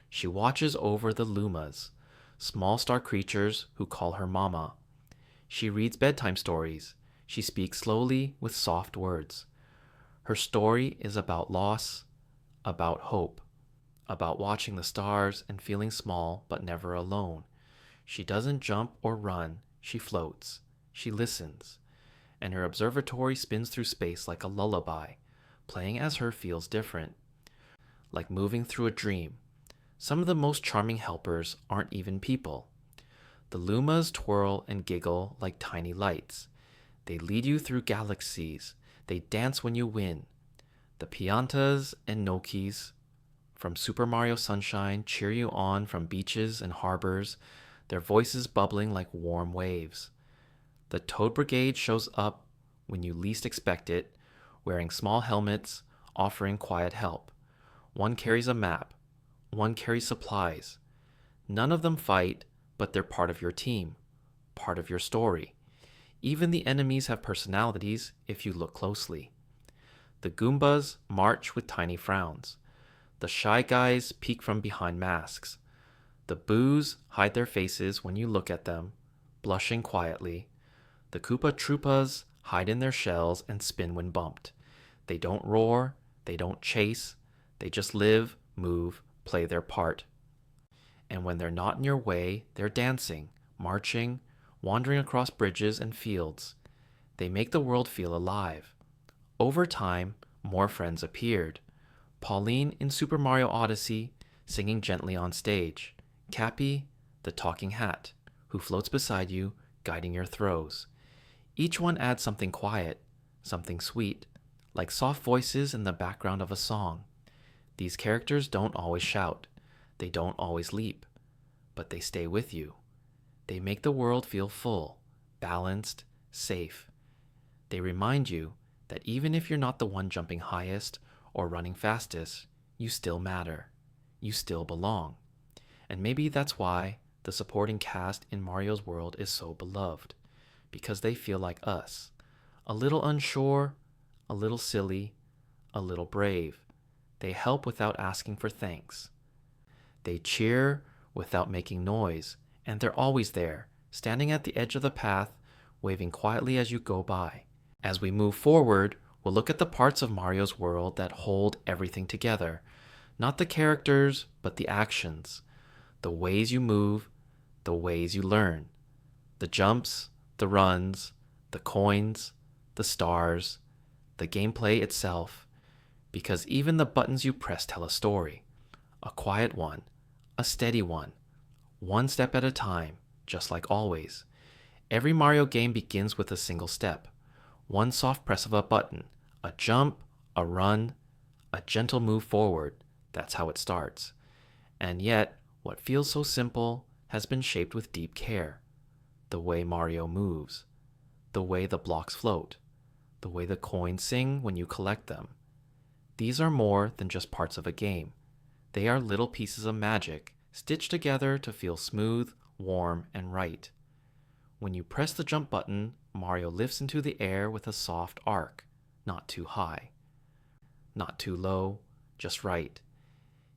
She watches over the Lumas, small star creatures who call her Mama. She reads bedtime stories. She speaks slowly with soft words. Her story is about loss, about hope, about watching the stars and feeling small but never alone. She doesn't jump or run, she floats. She listens. And her observatory spins through space like a lullaby. Playing as her feels different, like moving through a dream. Some of the most charming helpers aren't even people. The Lumas twirl and giggle like tiny lights. They lead you through galaxies. They dance when you win. The Piantas and Nokis from Super Mario Sunshine cheer you on from beaches and harbors, their voices bubbling like warm waves. The Toad Brigade shows up when you least expect it, wearing small helmets, offering quiet help. One carries a map. One carries supplies. None of them fight, but they're part of your team, part of your story. Even the enemies have personalities if you look closely. The Goombas march with tiny frowns. The Shy Guys peek from behind masks. The Boos hide their faces when you look at them, blushing quietly. The Koopa Troopas hide in their shells and spin when bumped. They don't roar, they don't chase, they just live, move, play their part. And when they're not in your way, they're dancing, marching, wandering across bridges and fields. They make the world feel alive. Over time, more friends appeared. Pauline in Super Mario Odyssey, singing gently on stage. Cappy, the talking hat, who floats beside you, guiding your throws. Each one adds something quiet, something sweet, like soft voices in the background of a song. These characters don't always shout. They don't always leap. But they stay with you. They make the world feel full, balanced, safe. They remind you that even if you're not the one jumping highest or running fastest, you still matter. You still belong. And maybe that's why the supporting cast in Mario's world is so beloved, because they feel like us. A little unsure, a little silly, a little brave. They help without asking for thanks. They cheer without making noise, and they're always there, standing at the edge of the path, waving quietly as you go by. As we move forward, we'll look at the parts of Mario's world that hold everything together. Not the characters, but the actions. The ways you move, the ways you learn. The jumps, the runs, the coins, the stars, the gameplay itself. Because even the buttons you press tell a story. A quiet one, a steady one. One step at a time, just like always. Every Mario game begins with a single step. One soft press of a button, a jump, a run, a gentle move forward. That's how it starts. And yet, what feels so simple has been shaped with deep care. The way Mario moves, the way the blocks float, the way the coins sing when you collect them. These are more than just parts of a game. They are little pieces of magic, stitched together to feel smooth, warm, and right. When you press the jump button, Mario lifts into the air with a soft arc, not too high, not too low, just right.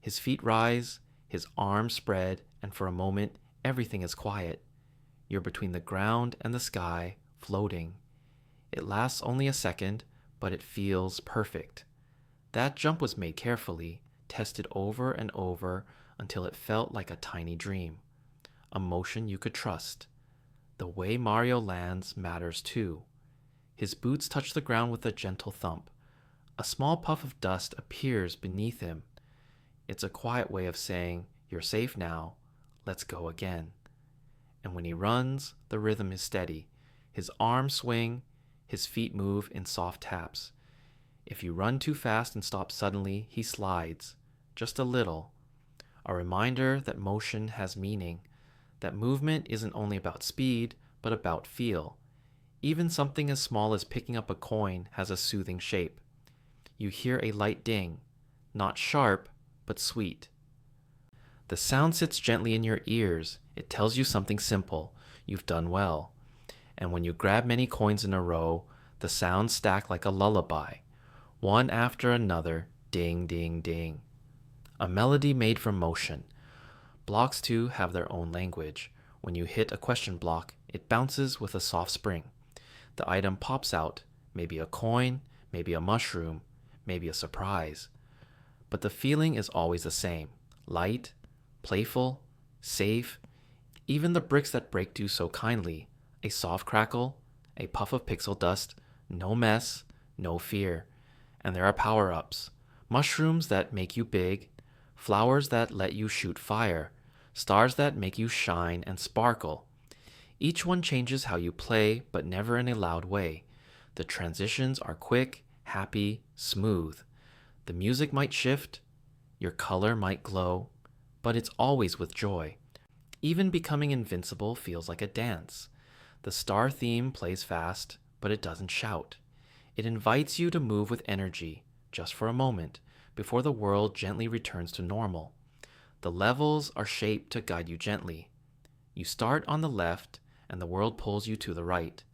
His feet rise, his arms spread, and for a moment, everything is quiet. You're between the ground and the sky, floating. It lasts only a second, but it feels perfect. That jump was made carefully, tested over and over until it felt like a tiny dream, a motion you could trust. The way Mario lands matters too. His boots touch the ground with a gentle thump. A small puff of dust appears beneath him. It's a quiet way of saying, "You're safe now, let's go again." And when he runs, the rhythm is steady. His arms swing, his feet move in soft taps. If you run too fast and stop suddenly, he slides, just a little. A reminder that motion has meaning, that movement isn't only about speed, but about feel. Even something as small as picking up a coin has a soothing shape. You hear a light ding, not sharp, but sweet. The sound sits gently in your ears. It tells you something simple. You've done well. And when you grab many coins in a row, the sounds stack like a lullaby. One after another, ding, ding, ding. A melody made from motion. Blocks too have their own language. When you hit a question block, it bounces with a soft spring. The item pops out, maybe a coin, maybe a mushroom, maybe a surprise. But the feeling is always the same. Light, playful, safe. Even the bricks that break do so kindly. A soft crackle, a puff of pixel dust, no mess, no fear. And there are power-ups. Mushrooms that make you big, flowers that let you shoot fire, stars that make you shine and sparkle. Each one changes how you play, but never in a loud way. The transitions are quick, happy, smooth. The music might shift, your color might glow, but it's always with joy. Even becoming invincible feels like a dance. The star theme plays fast, but it doesn't shout. It invites you to move with energy, just for a moment, before the world gently returns to normal. The levels are shaped to guide you gently. You start on the left, and the world pulls you to the right.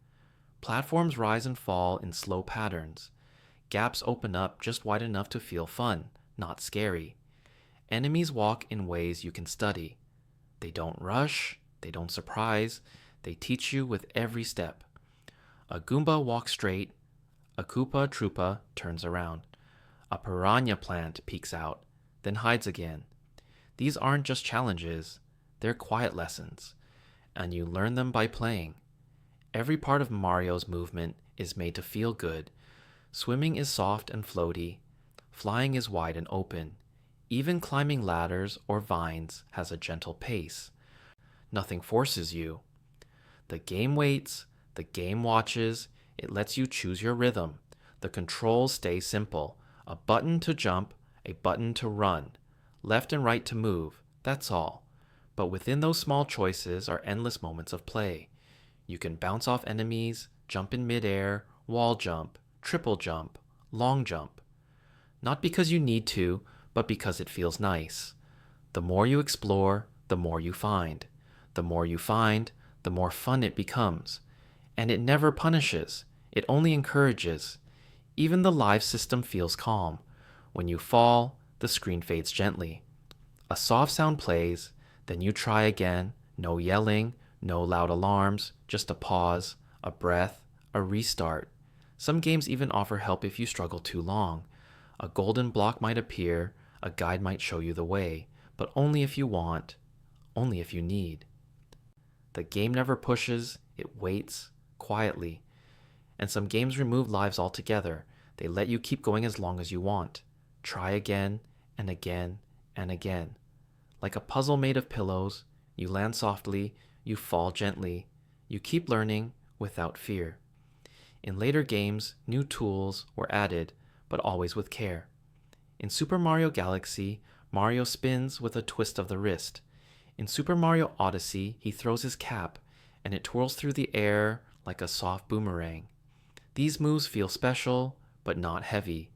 Platforms rise and fall in slow patterns. Gaps open up just wide enough to feel fun, not scary. Enemies walk in ways you can study. They don't rush, they don't surprise, they teach you with every step. A Goomba walks straight, a Koopa Troopa turns around. A piranha plant peeks out. then hides again. These aren't just challenges, they're quiet lessons, and you learn them by playing. Every part of Mario's movement is made to feel good. Swimming is soft and floaty, flying is wide and open. Even climbing ladders or vines has a gentle pace. Nothing forces you. The game waits, the game watches, it lets you choose your rhythm. The controls stay simple. A button to jump, a button to run, left and right to move, that's all. But within those small choices are endless moments of play. You can bounce off enemies, jump in midair, wall jump, triple jump, long jump. Not because you need to, but because it feels nice. The more you explore, the more you find. The more you find, the more fun it becomes. And it never punishes, it only encourages. Even the live system feels calm. When you fall, the screen fades gently. A soft sound plays, then you try again. No yelling, no loud alarms, just a pause, a breath, a restart. Some games even offer help if you struggle too long. A golden block might appear, a guide might show you the way, but only if you want, only if you need. The game never pushes, it waits, quietly. And some games remove lives altogether. They let you keep going as long as you want. Try again and again and again. Like a puzzle made of pillows, you land softly, you fall gently. You keep learning without fear. In later games, new tools were added, but always with care. In Super Mario Galaxy, Mario spins with a twist of the wrist. In Super Mario Odyssey, he throws his cap, and it twirls through the air like a soft boomerang. These moves feel special, but not heavy.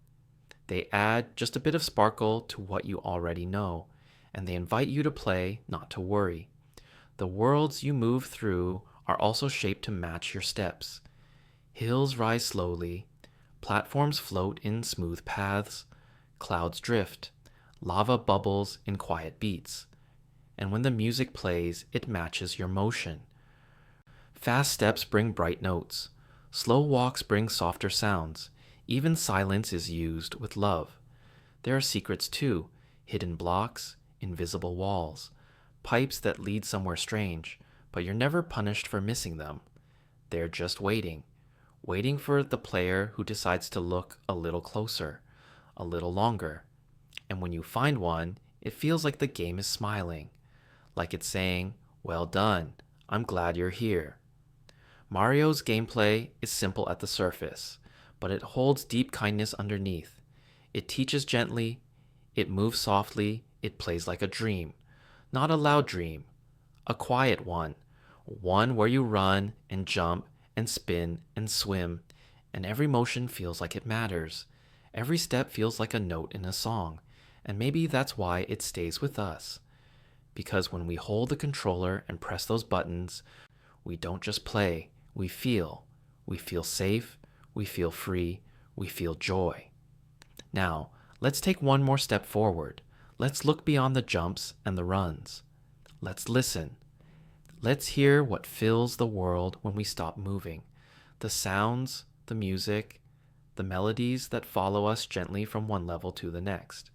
They add just a bit of sparkle to what you already know, and they invite you to play, not to worry. The worlds you move through are also shaped to match your steps. Hills rise slowly, platforms float in smooth paths, clouds drift, lava bubbles in quiet beats. And when the music plays, it matches your motion. Fast steps bring bright notes. Slow walks bring softer sounds. Even silence is used with love. There are secrets too, hidden blocks, invisible walls, pipes that lead somewhere strange, but you're never punished for missing them. They're just waiting, waiting for the player who decides to look a little closer, a little longer. And when you find one, it feels like the game is smiling, like it's saying, "Well done, I'm glad you're here." Mario's gameplay is simple at the surface, but it holds deep kindness underneath. It teaches gently, it moves softly, it plays like a dream. Not a loud dream, a quiet one. One where you run and jump and spin and swim, and every motion feels like it matters. Every step feels like a note in a song, and maybe that's why it stays with us. Because when we hold the controller and press those buttons, we don't just play, we feel. We feel safe, we feel free, we feel joy. Now, let's take one more step forward. Let's look beyond the jumps and the runs. Let's listen. Let's hear what fills the world when we stop moving. The sounds, the music, the melodies that follow us gently from one level to the next.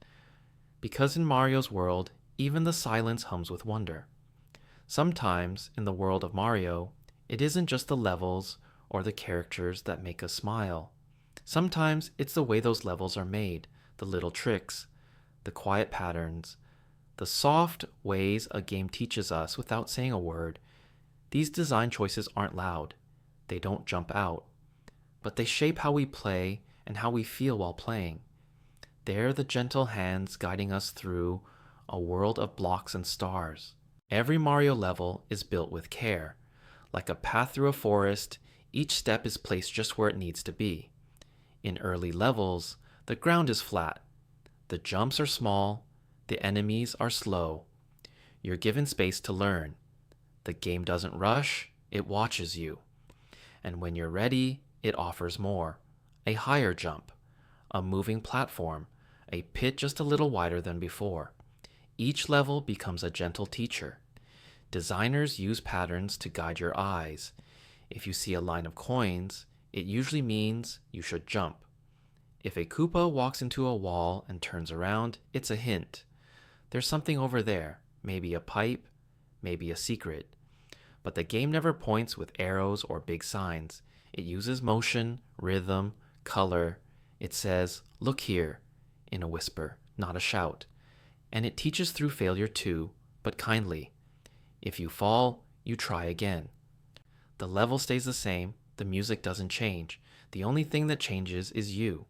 Because in Mario's world, even the silence hums with wonder. Sometimes, in the world of Mario, it isn't just the levels or the characters that make us smile. Sometimes it's the way those levels are made, the little tricks, the quiet patterns, the soft ways a game teaches us without saying a word. These design choices aren't loud. They don't jump out. But they shape how we play and how we feel while playing. They're the gentle hands guiding us through a world of blocks and stars. Every Mario level is built with care. Like a path through a forest, each step is placed just where it needs to be. In early levels, the ground is flat. The jumps are small. The enemies are slow. You're given space to learn. The game doesn't rush, it watches you. And when you're ready, it offers more. A higher jump, a moving platform, a pit just a little wider than before. Each level becomes a gentle teacher. Designers use patterns to guide your eyes. If you see a line of coins, it usually means you should jump. If a Koopa walks into a wall and turns around, it's a hint. There's something over there, maybe a pipe, maybe a secret. But the game never points with arrows or big signs. It uses motion, rhythm, color. It says, "Look here," in a whisper, not a shout. And it teaches through failure too, but kindly. If you fall, you try again. The level stays the same, the music doesn't change. The only thing that changes is you.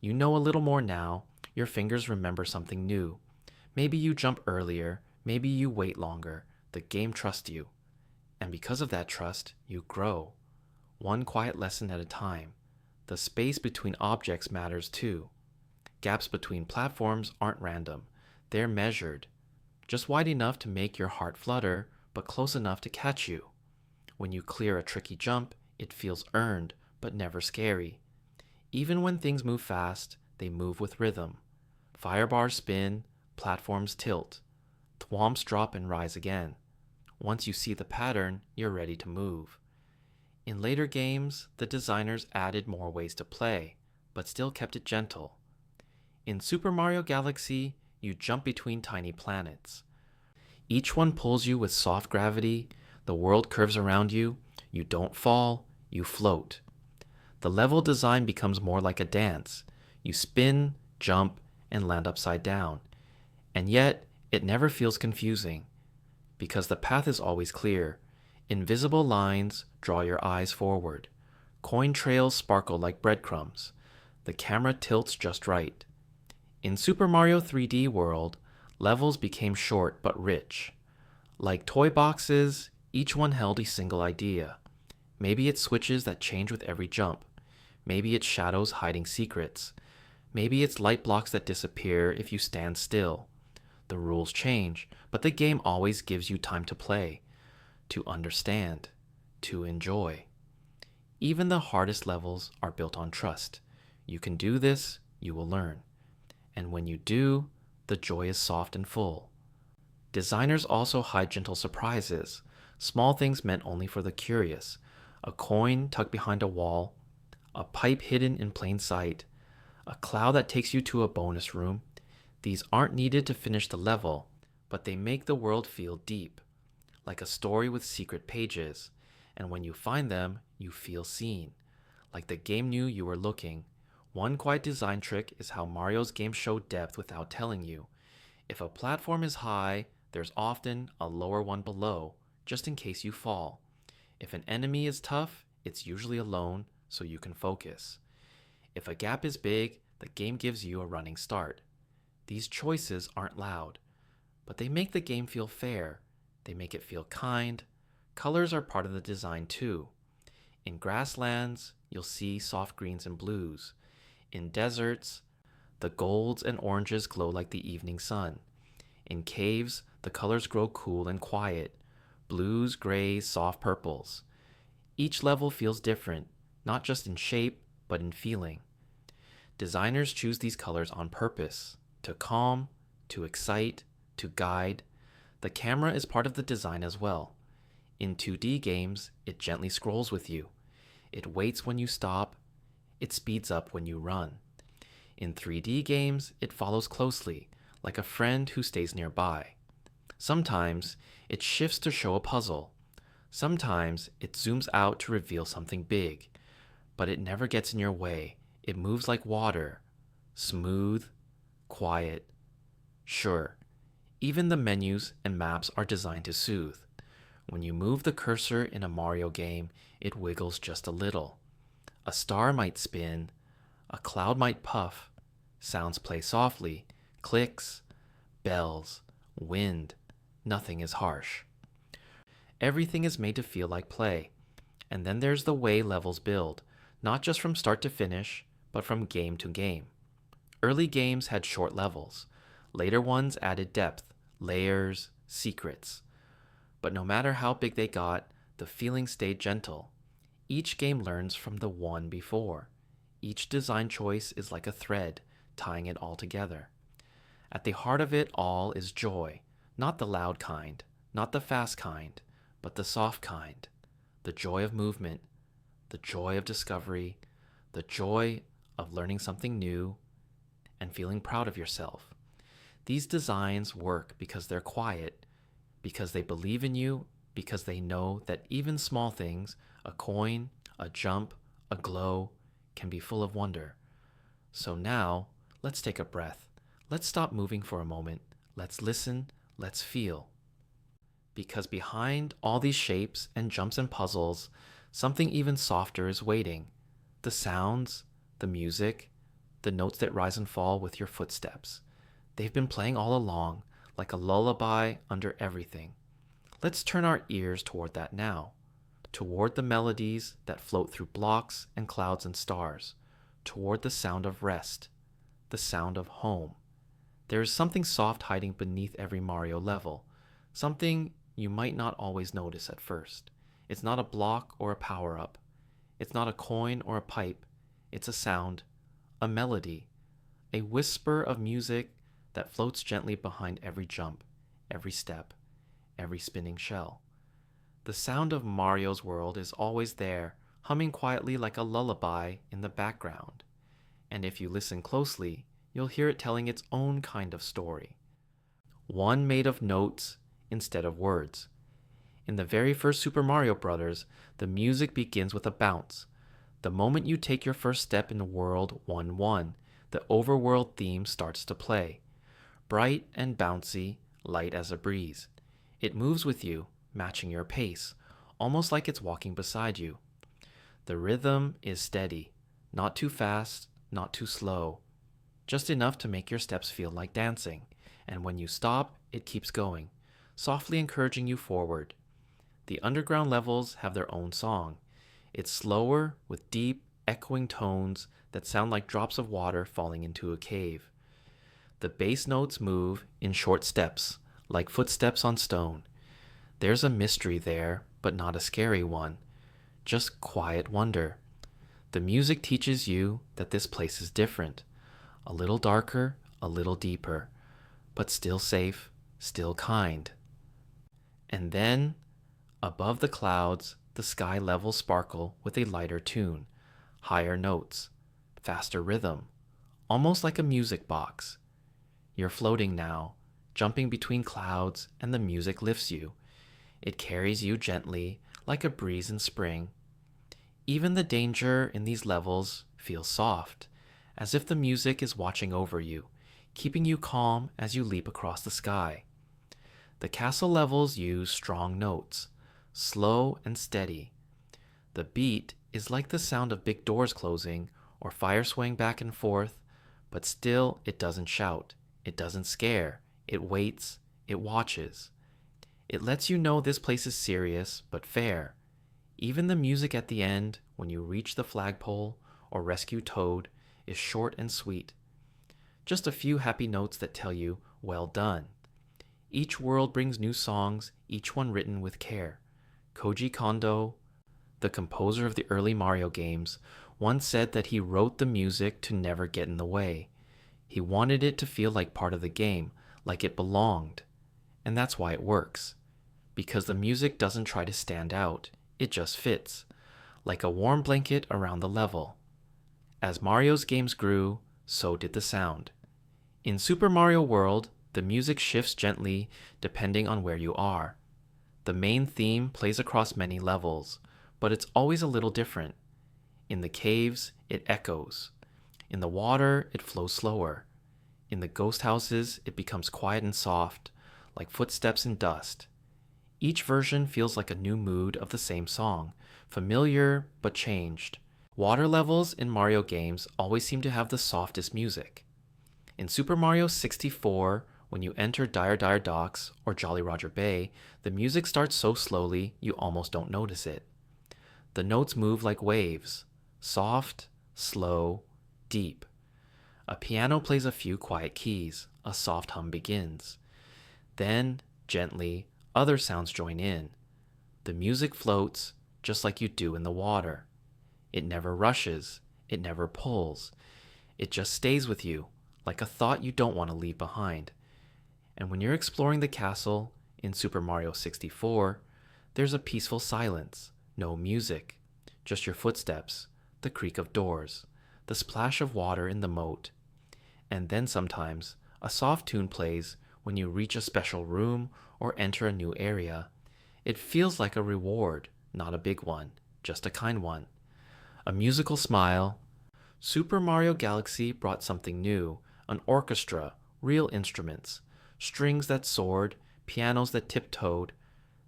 You know a little more now, your fingers remember something new. Maybe you jump earlier, maybe you wait longer. The game trusts you. And because of that trust, you grow. One quiet lesson at a time. The space between objects matters too. Gaps between platforms aren't random. They're measured. Just wide enough to make your heart flutter, but close enough to catch you. When you clear a tricky jump, it feels earned, but never scary. Even when things move fast, they move with rhythm. Firebars spin, platforms tilt. Thwomps drop and rise again. Once you see the pattern, you're ready to move. In later games, the designers added more ways to play, but still kept it gentle. In Super Mario Galaxy, you jump between tiny planets. Each one pulls you with soft gravity, the world curves around you, you don't fall, you float. The level design becomes more like a dance. You spin, jump, and land upside down. And yet, it never feels confusing, because the path is always clear. Invisible lines draw your eyes forward. Coin trails sparkle like breadcrumbs. The camera tilts just right. In Super Mario 3D World, levels became short but rich. Like toy boxes, each one held a single idea. Maybe it's switches that change with every jump. Maybe it's shadows hiding secrets. Maybe it's light blocks that disappear if you stand still. The rules change, but the game always gives you time to play, to understand, to enjoy. Even the hardest levels are built on trust. You can do this, you will learn. And when you do, the joy is soft and full. Designers also hide gentle surprises, small things meant only for the curious. A coin tucked behind a wall, a pipe hidden in plain sight, a cloud that takes you to a bonus room. These aren't needed to finish the level, but they make the world feel deep, like a story with secret pages. And when you find them, you feel seen, like the game knew you were looking. One quiet design trick is how Mario's games show depth without telling you. If a platform is high, there's often a lower one below, just in case you fall. If an enemy is tough, it's usually alone, so you can focus. If a gap is big, the game gives you a running start. These choices aren't loud, but they make the game feel fair. They make it feel kind. Colors are part of the design too. In grasslands, you'll see soft greens and blues. In deserts, the golds and oranges glow like the evening sun. In caves, the colors grow cool and quiet. Blues, grays, soft purples. Each level feels different, not just in shape, but in feeling. Designers choose these colors on purpose, to calm, to excite, to guide. The camera is part of the design as well. In 2D games, it gently scrolls with you. It waits when you stop. It speeds up when you run. In 3D games, it follows closely, like a friend who stays nearby. Sometimes, it shifts to show a puzzle. Sometimes, it zooms out to reveal something big. But it never gets in your way. It moves like water. Smooth, quiet. Sure, even the menus and maps are designed to soothe. When you move the cursor in a Mario game, it wiggles just a little. A star might spin, a cloud might puff, sounds play softly, clicks, bells, wind. Nothing is harsh. Everything is made to feel like play. And then there's the way levels build, not just from start to finish, but from game to game. Early games had short levels. Later ones added depth, layers, secrets. But no matter how big they got, the feeling stayed gentle. Each game learns from the one before. Each design choice is like a thread, tying it all together. At the heart of it all is joy, not the loud kind, not the fast kind, but the soft kind. The joy of movement, the joy of discovery, the joy of learning something new, and feeling proud of yourself. These designs work because they're quiet, because they believe in you, because they know that even small things, a coin, a jump, a glow, can be full of wonder. So now, let's take a breath. Let's stop moving for a moment. Let's listen. Let's feel. Because behind all these shapes and jumps and puzzles, something even softer is waiting. The sounds, the music, the notes that rise and fall with your footsteps. They've been playing all along, like a lullaby under everything. Let's turn our ears toward that now, toward the melodies that float through blocks and clouds and stars, toward the sound of rest, the sound of home. There is something soft hiding beneath every Mario level, something you might not always notice at first. It's not a block or a power-up. It's not a coin or a pipe. It's a sound, a melody, a whisper of music that floats gently behind every jump, every step, every spinning shell. The sound of Mario's world is always there, humming quietly like a lullaby in the background. And if you listen closely, you'll hear it telling its own kind of story. One made of notes instead of words. In the very first Super Mario Bros., the music begins with a bounce. The moment you take your first step in World 1-1, the overworld theme starts to play. Bright and bouncy, light as a breeze. It moves with you, matching your pace, almost like it's walking beside you. The rhythm is steady, not too fast, not too slow, just enough to make your steps feel like dancing, and when you stop, it keeps going, softly encouraging you forward. The underground levels have their own song. It's slower, with deep, echoing tones that sound like drops of water falling into a cave. The bass notes move in short steps, like footsteps on stone. There's a mystery there, but not a scary one, just quiet wonder. The music teaches you that this place is different, a little darker, a little deeper, but still safe, still kind. And then, above the clouds, the sky levels sparkle with a lighter tune, higher notes, faster rhythm, almost like a music box. You're floating now, jumping between clouds, and the music lifts you. It carries you gently, like a breeze in spring. Even the danger in these levels feels soft, as if the music is watching over you, keeping you calm as you leap across the sky. The castle levels use strong notes, slow and steady. The beat is like the sound of big doors closing or fire swaying back and forth, but still it doesn't shout, it doesn't scare, it waits, it watches. It lets you know this place is serious but fair. Even the music at the end, when you reach the flagpole or rescue Toad, is short and sweet. Just a few happy notes that tell you, well done. Each world brings new songs, each one written with care. Koji Kondo, the composer of the early Mario games, once said that he wrote the music to never get in the way. He wanted it to feel like part of the game, like it belonged. And that's why it works. Because the music doesn't try to stand out, it just fits, like a warm blanket around the level. As Mario's games grew, so did the sound. In Super Mario World, the music shifts gently depending on where you are. The main theme plays across many levels, but it's always a little different. In the caves, it echoes. In the water, it flows slower. In the ghost houses, it becomes quiet and soft, like footsteps in dust. Each version feels like a new mood of the same song, familiar but changed. Water levels in Mario games always seem to have the softest music. In Super Mario 64, when you enter Dire Dire Docks or Jolly Roger Bay, the music starts so slowly you almost don't notice it. The notes move like waves, soft, slow, deep. A piano plays a few quiet keys, a soft hum begins. Then, gently, other sounds join in. The music floats, just like you do in the water. It never rushes, it never pulls. It just stays with you, like a thought you don't want to leave behind. And when you're exploring the castle in Super Mario 64, there's a peaceful silence, no music, just your footsteps, the creak of doors, the splash of water in the moat, and then sometimes a soft tune plays when you reach a special room or enter a new area. It feels like a reward, not a big one, just a kind one. A musical smile. Super Mario Galaxy brought something new, an orchestra, real instruments, strings that soared, pianos that tiptoed.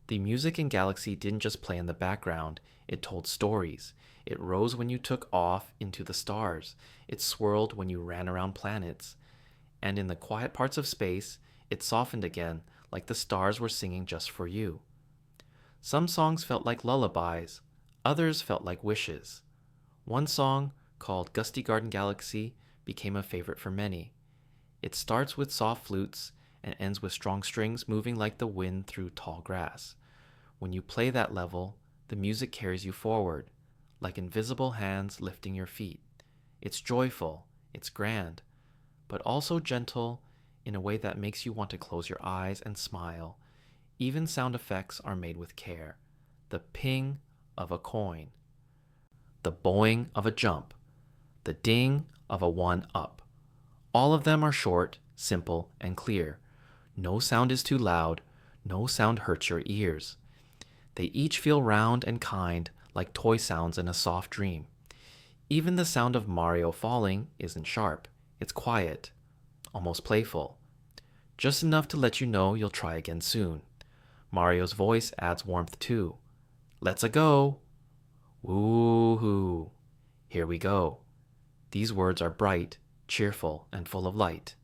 The music in Galaxy didn't just play in the background, it told stories. It rose when you took off into the stars. It swirled when you ran around planets. And in the quiet parts of space, it softened again, like the stars were singing just for you. Some songs felt like lullabies, others felt like wishes. One song, called Gusty Garden Galaxy, became a favorite for many. It starts with soft flutes and ends with strong strings moving like the wind through tall grass. When you play that level, the music carries you forward, like invisible hands lifting your feet. It's joyful, it's grand, but also gentle in a way that makes you want to close your eyes and smile. Even sound effects are made with care. The ping of a coin, the boing of a jump, the ding of a one-up. All of them are short, simple, and clear. No sound is too loud, no sound hurts your ears. They each feel round and kind, like toy sounds in a soft dream. Even the sound of Mario falling isn't sharp. It's quiet, almost playful. Just enough to let you know you'll try again soon. Mario's voice adds warmth too. Let's-a go! Woo-hoo! Here we go. These words are bright, cheerful, and full of light.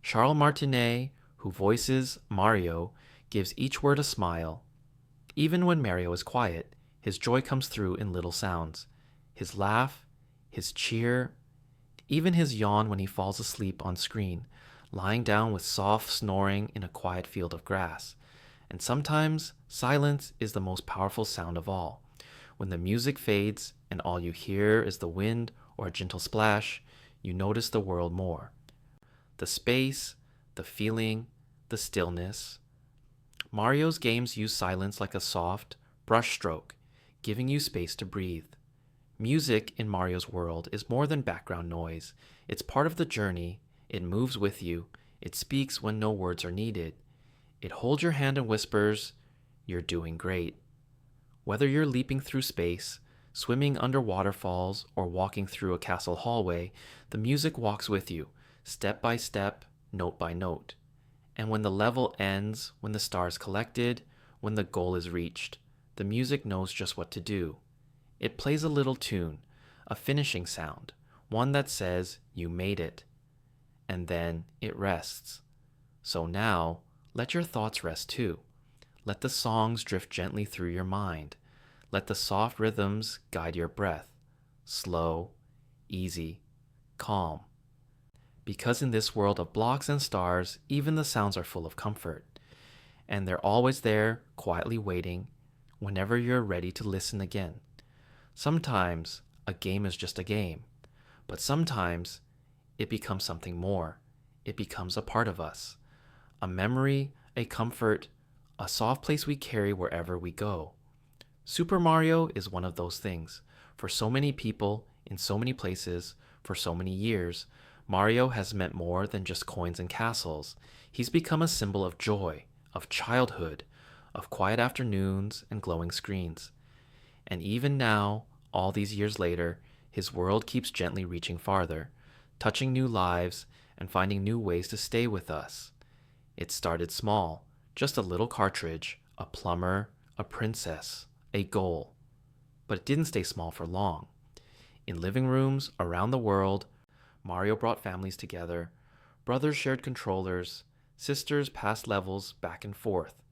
Charles Martinet, who voices Mario, gives each word a smile. Even when Mario is quiet, his joy comes through in little sounds. His laugh, his cheer, even his yawn when he falls asleep on screen, lying down with soft snoring in a quiet field of grass. And sometimes, silence is the most powerful sound of all. When the music fades and all you hear is the wind or a gentle splash, you notice the world more. The space, the feeling, the stillness. Mario's games use silence like a soft brush stroke, giving you space to breathe. Music in Mario's world is more than background noise. It's part of the journey. It moves with you. It speaks when no words are needed. It holds your hand and whispers, "You're doing great." Whether you're leaping through space, swimming under waterfalls, or walking through a castle hallway, the music walks with you, step by step, note by note. And when the level ends, when the stars collected, when the goal is reached, the music knows just what to do. It plays a little tune, a finishing sound, one that says, "You made it." And then it rests. So now, let your thoughts rest too. Let the songs drift gently through your mind. Let the soft rhythms guide your breath. Slow, easy, calm. Because in this world of blocks and stars, even the sounds are full of comfort. And they're always there, quietly waiting, whenever you're ready to listen again. Sometimes a game is just a game, but sometimes it becomes something more. It becomes a part of us. A memory, a comfort, a soft place we carry wherever we go. Super Mario is one of those things. For so many people, in so many places, for so many years, Mario has meant more than just coins and castles. He's become a symbol of joy, of childhood, of quiet afternoons and glowing screens. And even now, all these years later, his world keeps gently reaching farther, touching new lives and finding new ways to stay with us. It started small, just a little cartridge, a plumber, a princess, a goal. But it didn't stay small for long. In living rooms around the world, Mario brought families together, brothers shared controllers, sisters passed levels back and forth,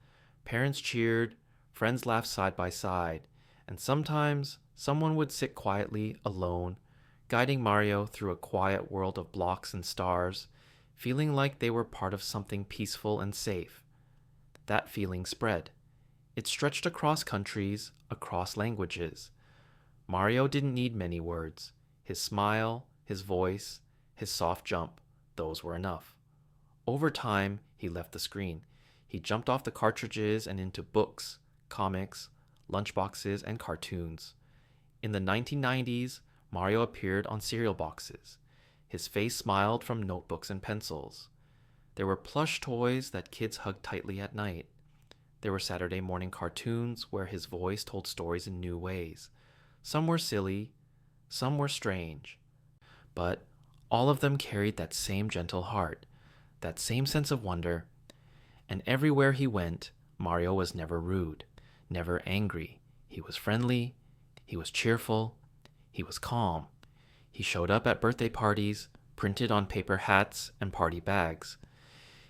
parents cheered, friends laughed side by side, and sometimes someone would sit quietly alone, guiding Mario through a quiet world of blocks and stars, feeling like they were part of something peaceful and safe. That feeling spread. It stretched across countries, across languages. Mario didn't need many words. His smile, his voice, his soft jump, those were enough. Over time, he left the screen. He jumped off the cartridges and into books, comics, lunchboxes, and cartoons. In the 1990s, Mario appeared on cereal boxes. His face smiled from notebooks and pencils. There were plush toys that kids hugged tightly at night. There were Saturday morning cartoons where his voice told stories in new ways. Some were silly, some were strange, but all of them carried that same gentle heart, that same sense of wonder. And everywhere he went, Mario was never rude, never angry. He was friendly, he was cheerful, he was calm. He showed up at birthday parties, printed on paper hats and party bags.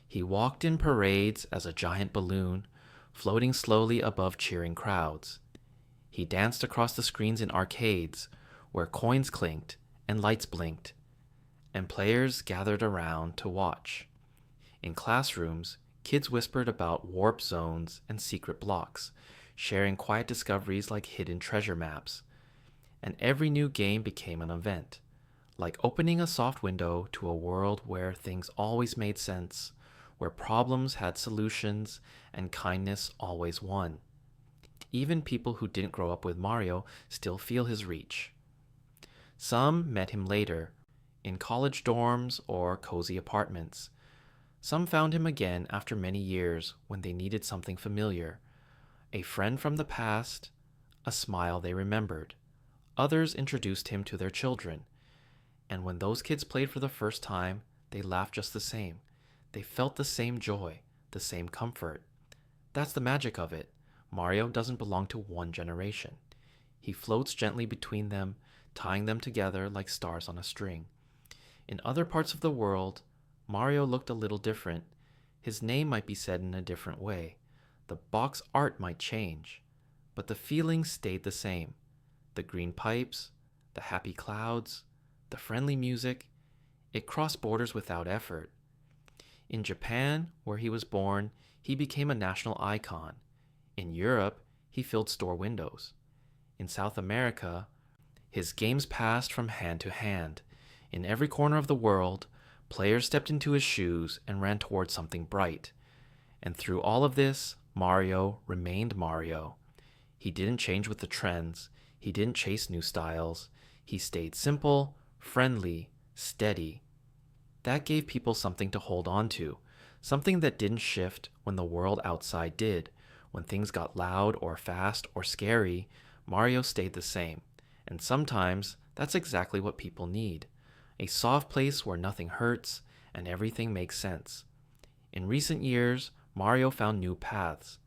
He walked in parades as a giant balloon, floating slowly above cheering crowds. He danced across the screens in arcades, where coins clinked and lights blinked, and players gathered around to watch. In classrooms, kids whispered about warp zones and secret blocks, sharing quiet discoveries like hidden treasure maps. And every new game became an event, like opening a soft window to a world where things always made sense, where problems had solutions and kindness always won. Even people who didn't grow up with Mario still feel his reach. Some met him later, in college dorms or cozy apartments. Some found him again after many years when they needed something familiar. A friend from the past, a smile they remembered. Others introduced him to their children. And when those kids played for the first time, they laughed just the same. They felt the same joy, the same comfort. That's the magic of it. Mario doesn't belong to one generation. He floats gently between them, tying them together like stars on a string. In other parts of the world, Mario looked a little different. His name might be said in a different way. The box art might change, but the feeling stayed the same. The green pipes, the happy clouds, the friendly music, it crossed borders without effort. In Japan, where he was born, he became a national icon. In Europe, he filled store windows. In South America, his games passed from hand to hand. In every corner of the world, players stepped into his shoes and ran towards something bright. And through all of this, Mario remained Mario. He didn't change with the trends. He didn't chase new styles. He stayed simple, friendly, steady. That gave people something to hold on to, something that didn't shift when the world outside did. When things got loud or fast or scary, Mario stayed the same. And sometimes that's exactly what people need. A soft place where nothing hurts and everything makes sense. In recent years, Mario found new paths.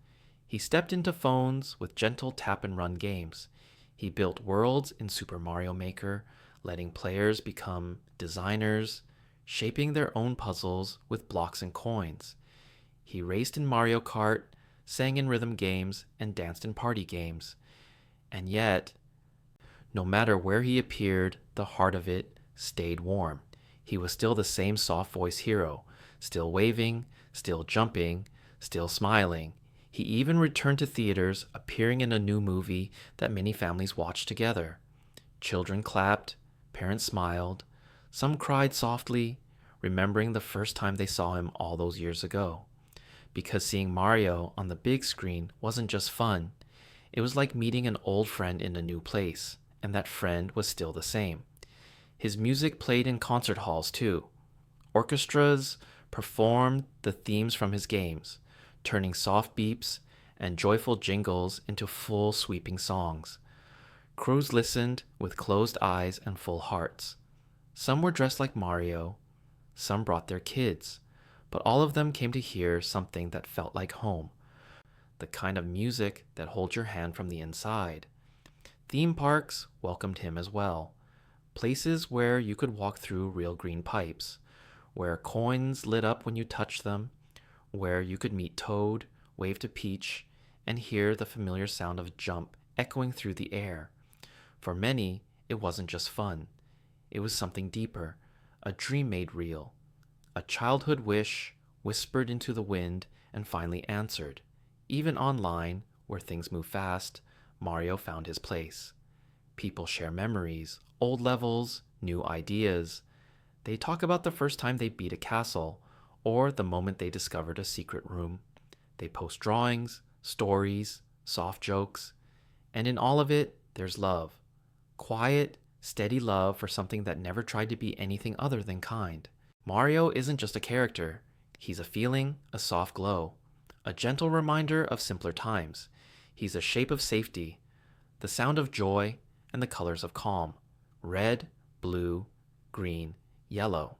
He stepped into phones with gentle tap and run games. He built worlds in Super Mario Maker, letting players become designers, shaping their own puzzles with blocks and coins. He raced in Mario Kart, sang in rhythm games, and danced in party games. And yet, no matter where he appeared, the heart of it stayed warm. He was still the same soft voice hero, still waving, still jumping, still smiling. He even returned to theaters, appearing in a new movie that many families watched together. Children clapped, parents smiled, some cried softly, remembering the first time they saw him all those years ago. Because seeing Mario on the big screen wasn't just fun, it was like meeting an old friend in a new place, and that friend was still the same. His music played in concert halls too. Orchestras performed the themes from his games, turning soft beeps and joyful jingles into full sweeping songs. Crews listened with closed eyes and full hearts. Some were dressed like Mario, some brought their kids, but all of them came to hear something that felt like home, the kind of music that holds your hand from the inside. Theme parks welcomed him as well, places where you could walk through real green pipes, where coins lit up when you touched them, where you could meet Toad, wave to Peach, and hear the familiar sound of Jump echoing through the air. For many, it wasn't just fun. It was something deeper, a dream made real, a childhood wish whispered into the wind and finally answered. Even online, where things move fast, Mario found his place. People share memories, old levels, new ideas. They talk about the first time they beat a castle, or the moment they discovered a secret room. They post drawings, stories, soft jokes, and in all of it, there's love. Quiet, steady love for something that never tried to be anything other than kind. Mario isn't just a character, he's a feeling, a soft glow, a gentle reminder of simpler times. He's a shape of safety, the sound of joy, and the colors of calm: red, blue, green, yellow.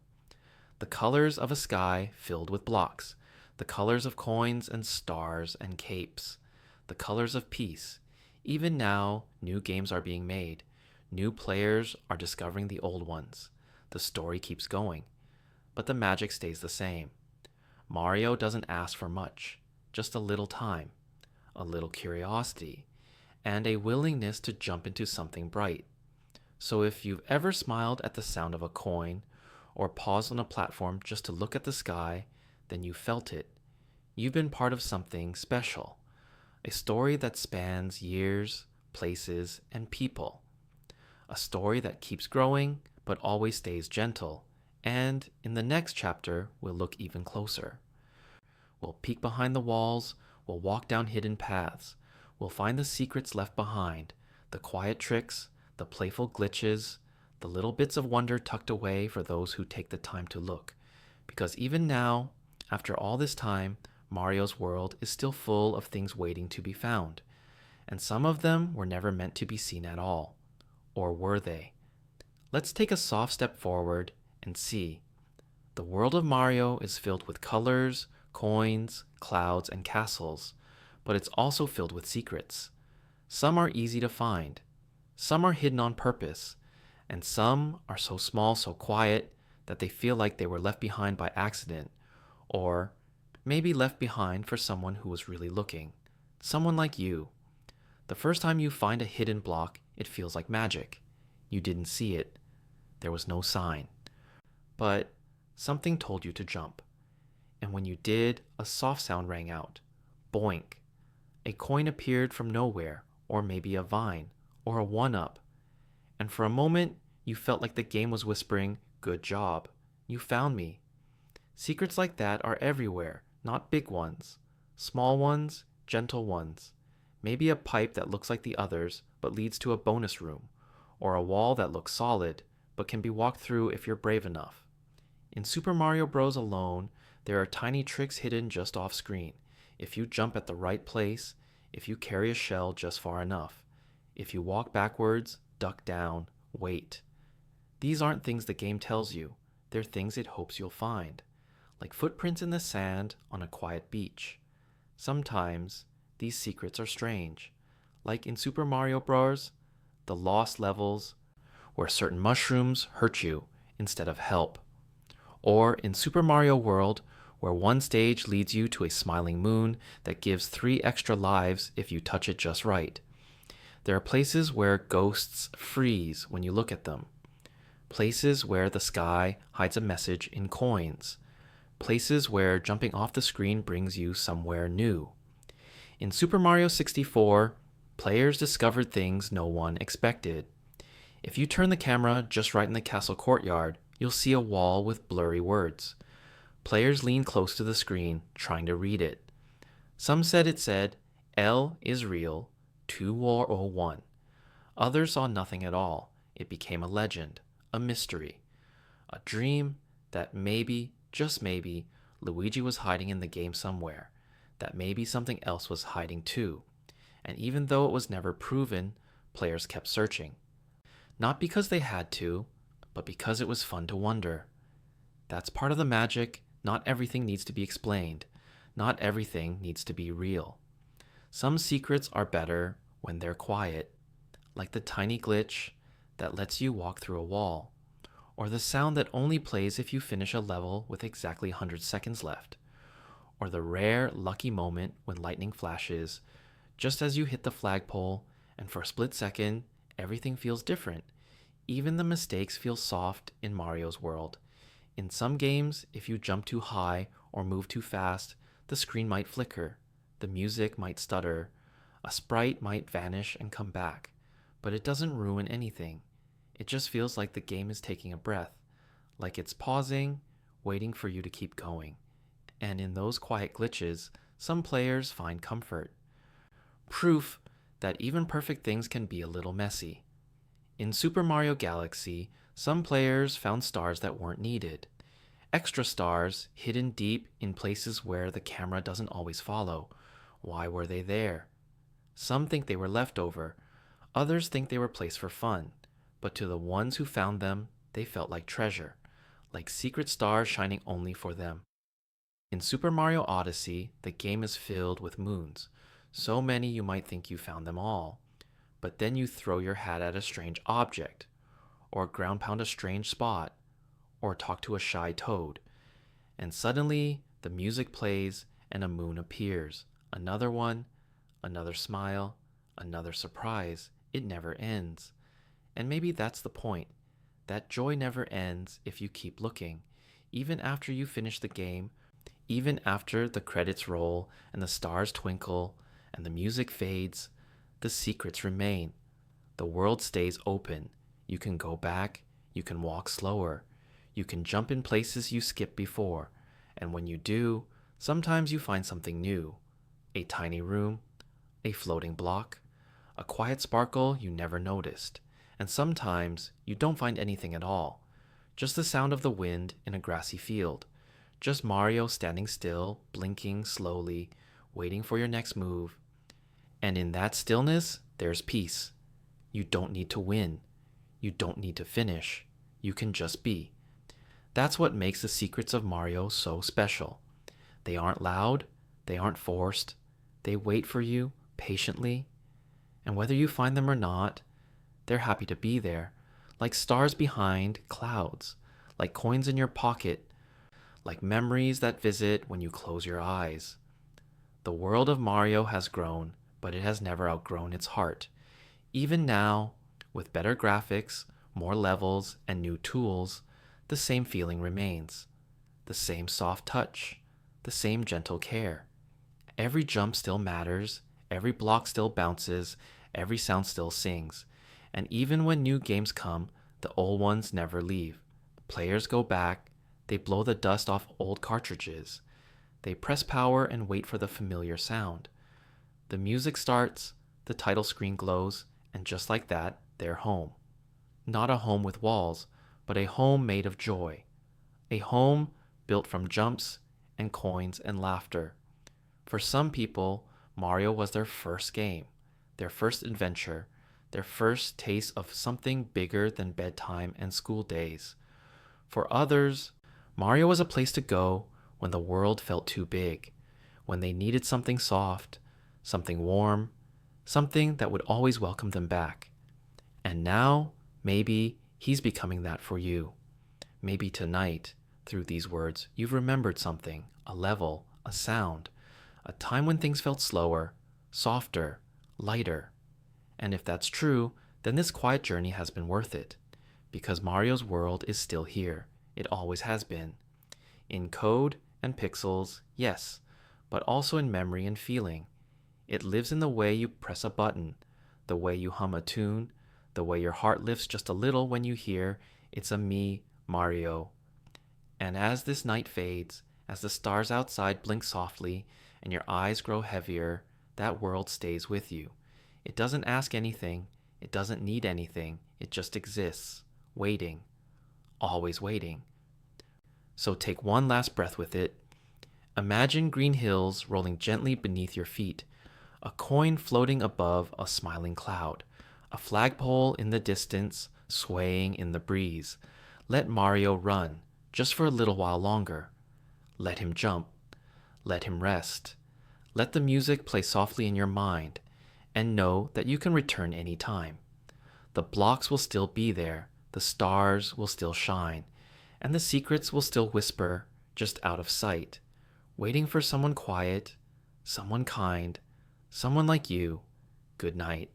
The colors of a sky filled with blocks, the colors of coins and stars and capes, the colors of peace. Even now, new games are being made. New players are discovering the old ones. The story keeps going, but the magic stays the same. Mario doesn't ask for much, just a little time, a little curiosity, and a willingness to jump into something bright. So if you've ever smiled at the sound of a coin, or paused on a platform just to look at the sky, then you felt it. You've been part of something special, a story that spans years, places, and people. A story that keeps growing, but always stays gentle. And in the next chapter, we'll look even closer. We'll peek behind the walls, we'll walk down hidden paths, we'll find the secrets left behind, the quiet tricks, the playful glitches, the little bits of wonder tucked away for those who take the time to look. Because even now, after all this time, Mario's world is still full of things waiting to be found. And some of them were never meant to be seen at all. Or were they? Let's take a soft step forward and see. The world of Mario is filled with colors, coins, clouds, and castles, but it's also filled with secrets. Some are easy to find, some are hidden on purpose, and some are so small, so quiet, that they feel like they were left behind by accident, or maybe left behind for someone who was really looking. Someone like you. The first time you find a hidden block, it feels like magic. You didn't see it. There was no sign. But something told you to jump. And when you did, a soft sound rang out. Boink. A coin appeared from nowhere, or maybe a vine, or a one-up. And for a moment, you felt like the game was whispering, "Good job. You found me." Secrets like that are everywhere, not big ones. Small ones, gentle ones. Maybe a pipe that looks like the others, but leads to a bonus room, or a wall that looks solid, but can be walked through if you're brave enough. In Super Mario Bros. Alone, there are tiny tricks hidden just off screen. If you jump at the right place, if you carry a shell just far enough, if you walk backwards, duck down, wait. These aren't things the game tells you, they're things it hopes you'll find. Like footprints in the sand on a quiet beach. Sometimes, these secrets are strange. Like in Super Mario Bros., the lost levels, where certain mushrooms hurt you instead of help. Or in Super Mario World, where one stage leads you to a smiling moon that gives 3 extra lives if you touch it just right. There are places where ghosts freeze when you look at them. Places where the sky hides a message in coins. Places where jumping off the screen brings you somewhere new. In Super Mario 64, players discovered things no one expected. If you turn the camera just right in the castle courtyard, you'll see a wall with blurry words. Players leaned close to the screen, trying to read it. Some said it said, "L is real, 2001." Others saw nothing at all. It became a legend, a mystery, a dream that maybe, just maybe, Luigi was hiding in the game somewhere, that maybe something else was hiding too. And even though it was never proven, players kept searching. Not because they had to, but because it was fun to wonder. That's part of the magic. Not everything needs to be explained. Not everything needs to be real. Some secrets are better when they're quiet, like the tiny glitch that lets you walk through a wall, or the sound that only plays if you finish a level with exactly 100 seconds left, or the rare, lucky moment when lightning flashes just as you hit the flagpole, and for a split second, everything feels different. Even the mistakes feel soft in Mario's world. In some games, if you jump too high or move too fast, the screen might flicker, the music might stutter, a sprite might vanish and come back, but it doesn't ruin anything. It just feels like the game is taking a breath, like it's pausing, waiting for you to keep going. And in those quiet glitches, some players find comfort. Proof that even perfect things can be a little messy. In Super Mario Galaxy, some players found stars that weren't needed. Extra stars hidden deep in places where the camera doesn't always follow. Why were they there? Some think they were left over, others think they were placed for fun, but to the ones who found them, they felt like treasure, like secret stars shining only for them. In Super Mario Odyssey, the game is filled with moons, so many you might think you found them all, but then you throw your hat at a strange object, or ground pound a strange spot, or talk to a shy toad, and suddenly the music plays and a moon appears. Another one, another smile, another surprise. It never ends. And maybe that's the point. That joy never ends if you keep looking. Even after you finish the game, even after the credits roll and the stars twinkle and the music fades, the secrets remain. The world stays open. You can go back, you can walk slower, you can jump in places you skipped before, and when you do, sometimes you find something new. A tiny room, a floating block, a quiet sparkle you never noticed, and sometimes you don't find anything at all. Just the sound of the wind in a grassy field. Just Mario standing still, blinking slowly, waiting for your next move. And in that stillness, there's peace. You don't need to win. You don't need to finish. You can just be. That's what makes the secrets of Mario so special. They aren't loud, they aren't forced, they wait for you patiently, and whether you find them or not, they're happy to be there, like stars behind clouds, like coins in your pocket, like memories that visit when you close your eyes. The world of Mario has grown, but it has never outgrown its heart. Even now, with better graphics, more levels, and new tools, the same feeling remains. The same soft touch, the same gentle care. Every jump still matters, every block still bounces, every sound still sings. And even when new games come, the old ones never leave. Players go back, they blow the dust off old cartridges. They press power and wait for the familiar sound. The music starts, the title screen glows, and just like that, they're home. Not a home with walls, but a home made of joy. A home built from jumps and coins and laughter. For some people, Mario was their first game, their first adventure, their first taste of something bigger than bedtime and school days. For others, Mario was a place to go when the world felt too big, when they needed something soft, something warm, something that would always welcome them back. And now, maybe he's becoming that for you. Maybe tonight, through these words, you've remembered something, a level, a sound, a time when things felt slower, softer, lighter. And if that's true, then this quiet journey has been worth it. Because Mario's world is still here. It always has been. In code and pixels, yes, but also in memory and feeling. It lives in the way you press a button, the way you hum a tune, the way your heart lifts just a little when you hear, "It's a me, Mario." And as this night fades, as the stars outside blink softly and your eyes grow heavier, that world stays with you. It doesn't ask anything, it doesn't need anything, it just exists, waiting, always waiting. So take one last breath with it. Imagine green hills rolling gently beneath your feet, a coin floating above a smiling cloud, a flagpole in the distance swaying in the breeze. Let Mario run, just for a little while longer. Let him jump. Let him rest. Let the music play softly in your mind, and know that you can return any time. The blocks will still be there, the stars will still shine, and the secrets will still whisper, just out of sight, waiting for someone quiet, someone kind, someone like you. Good night.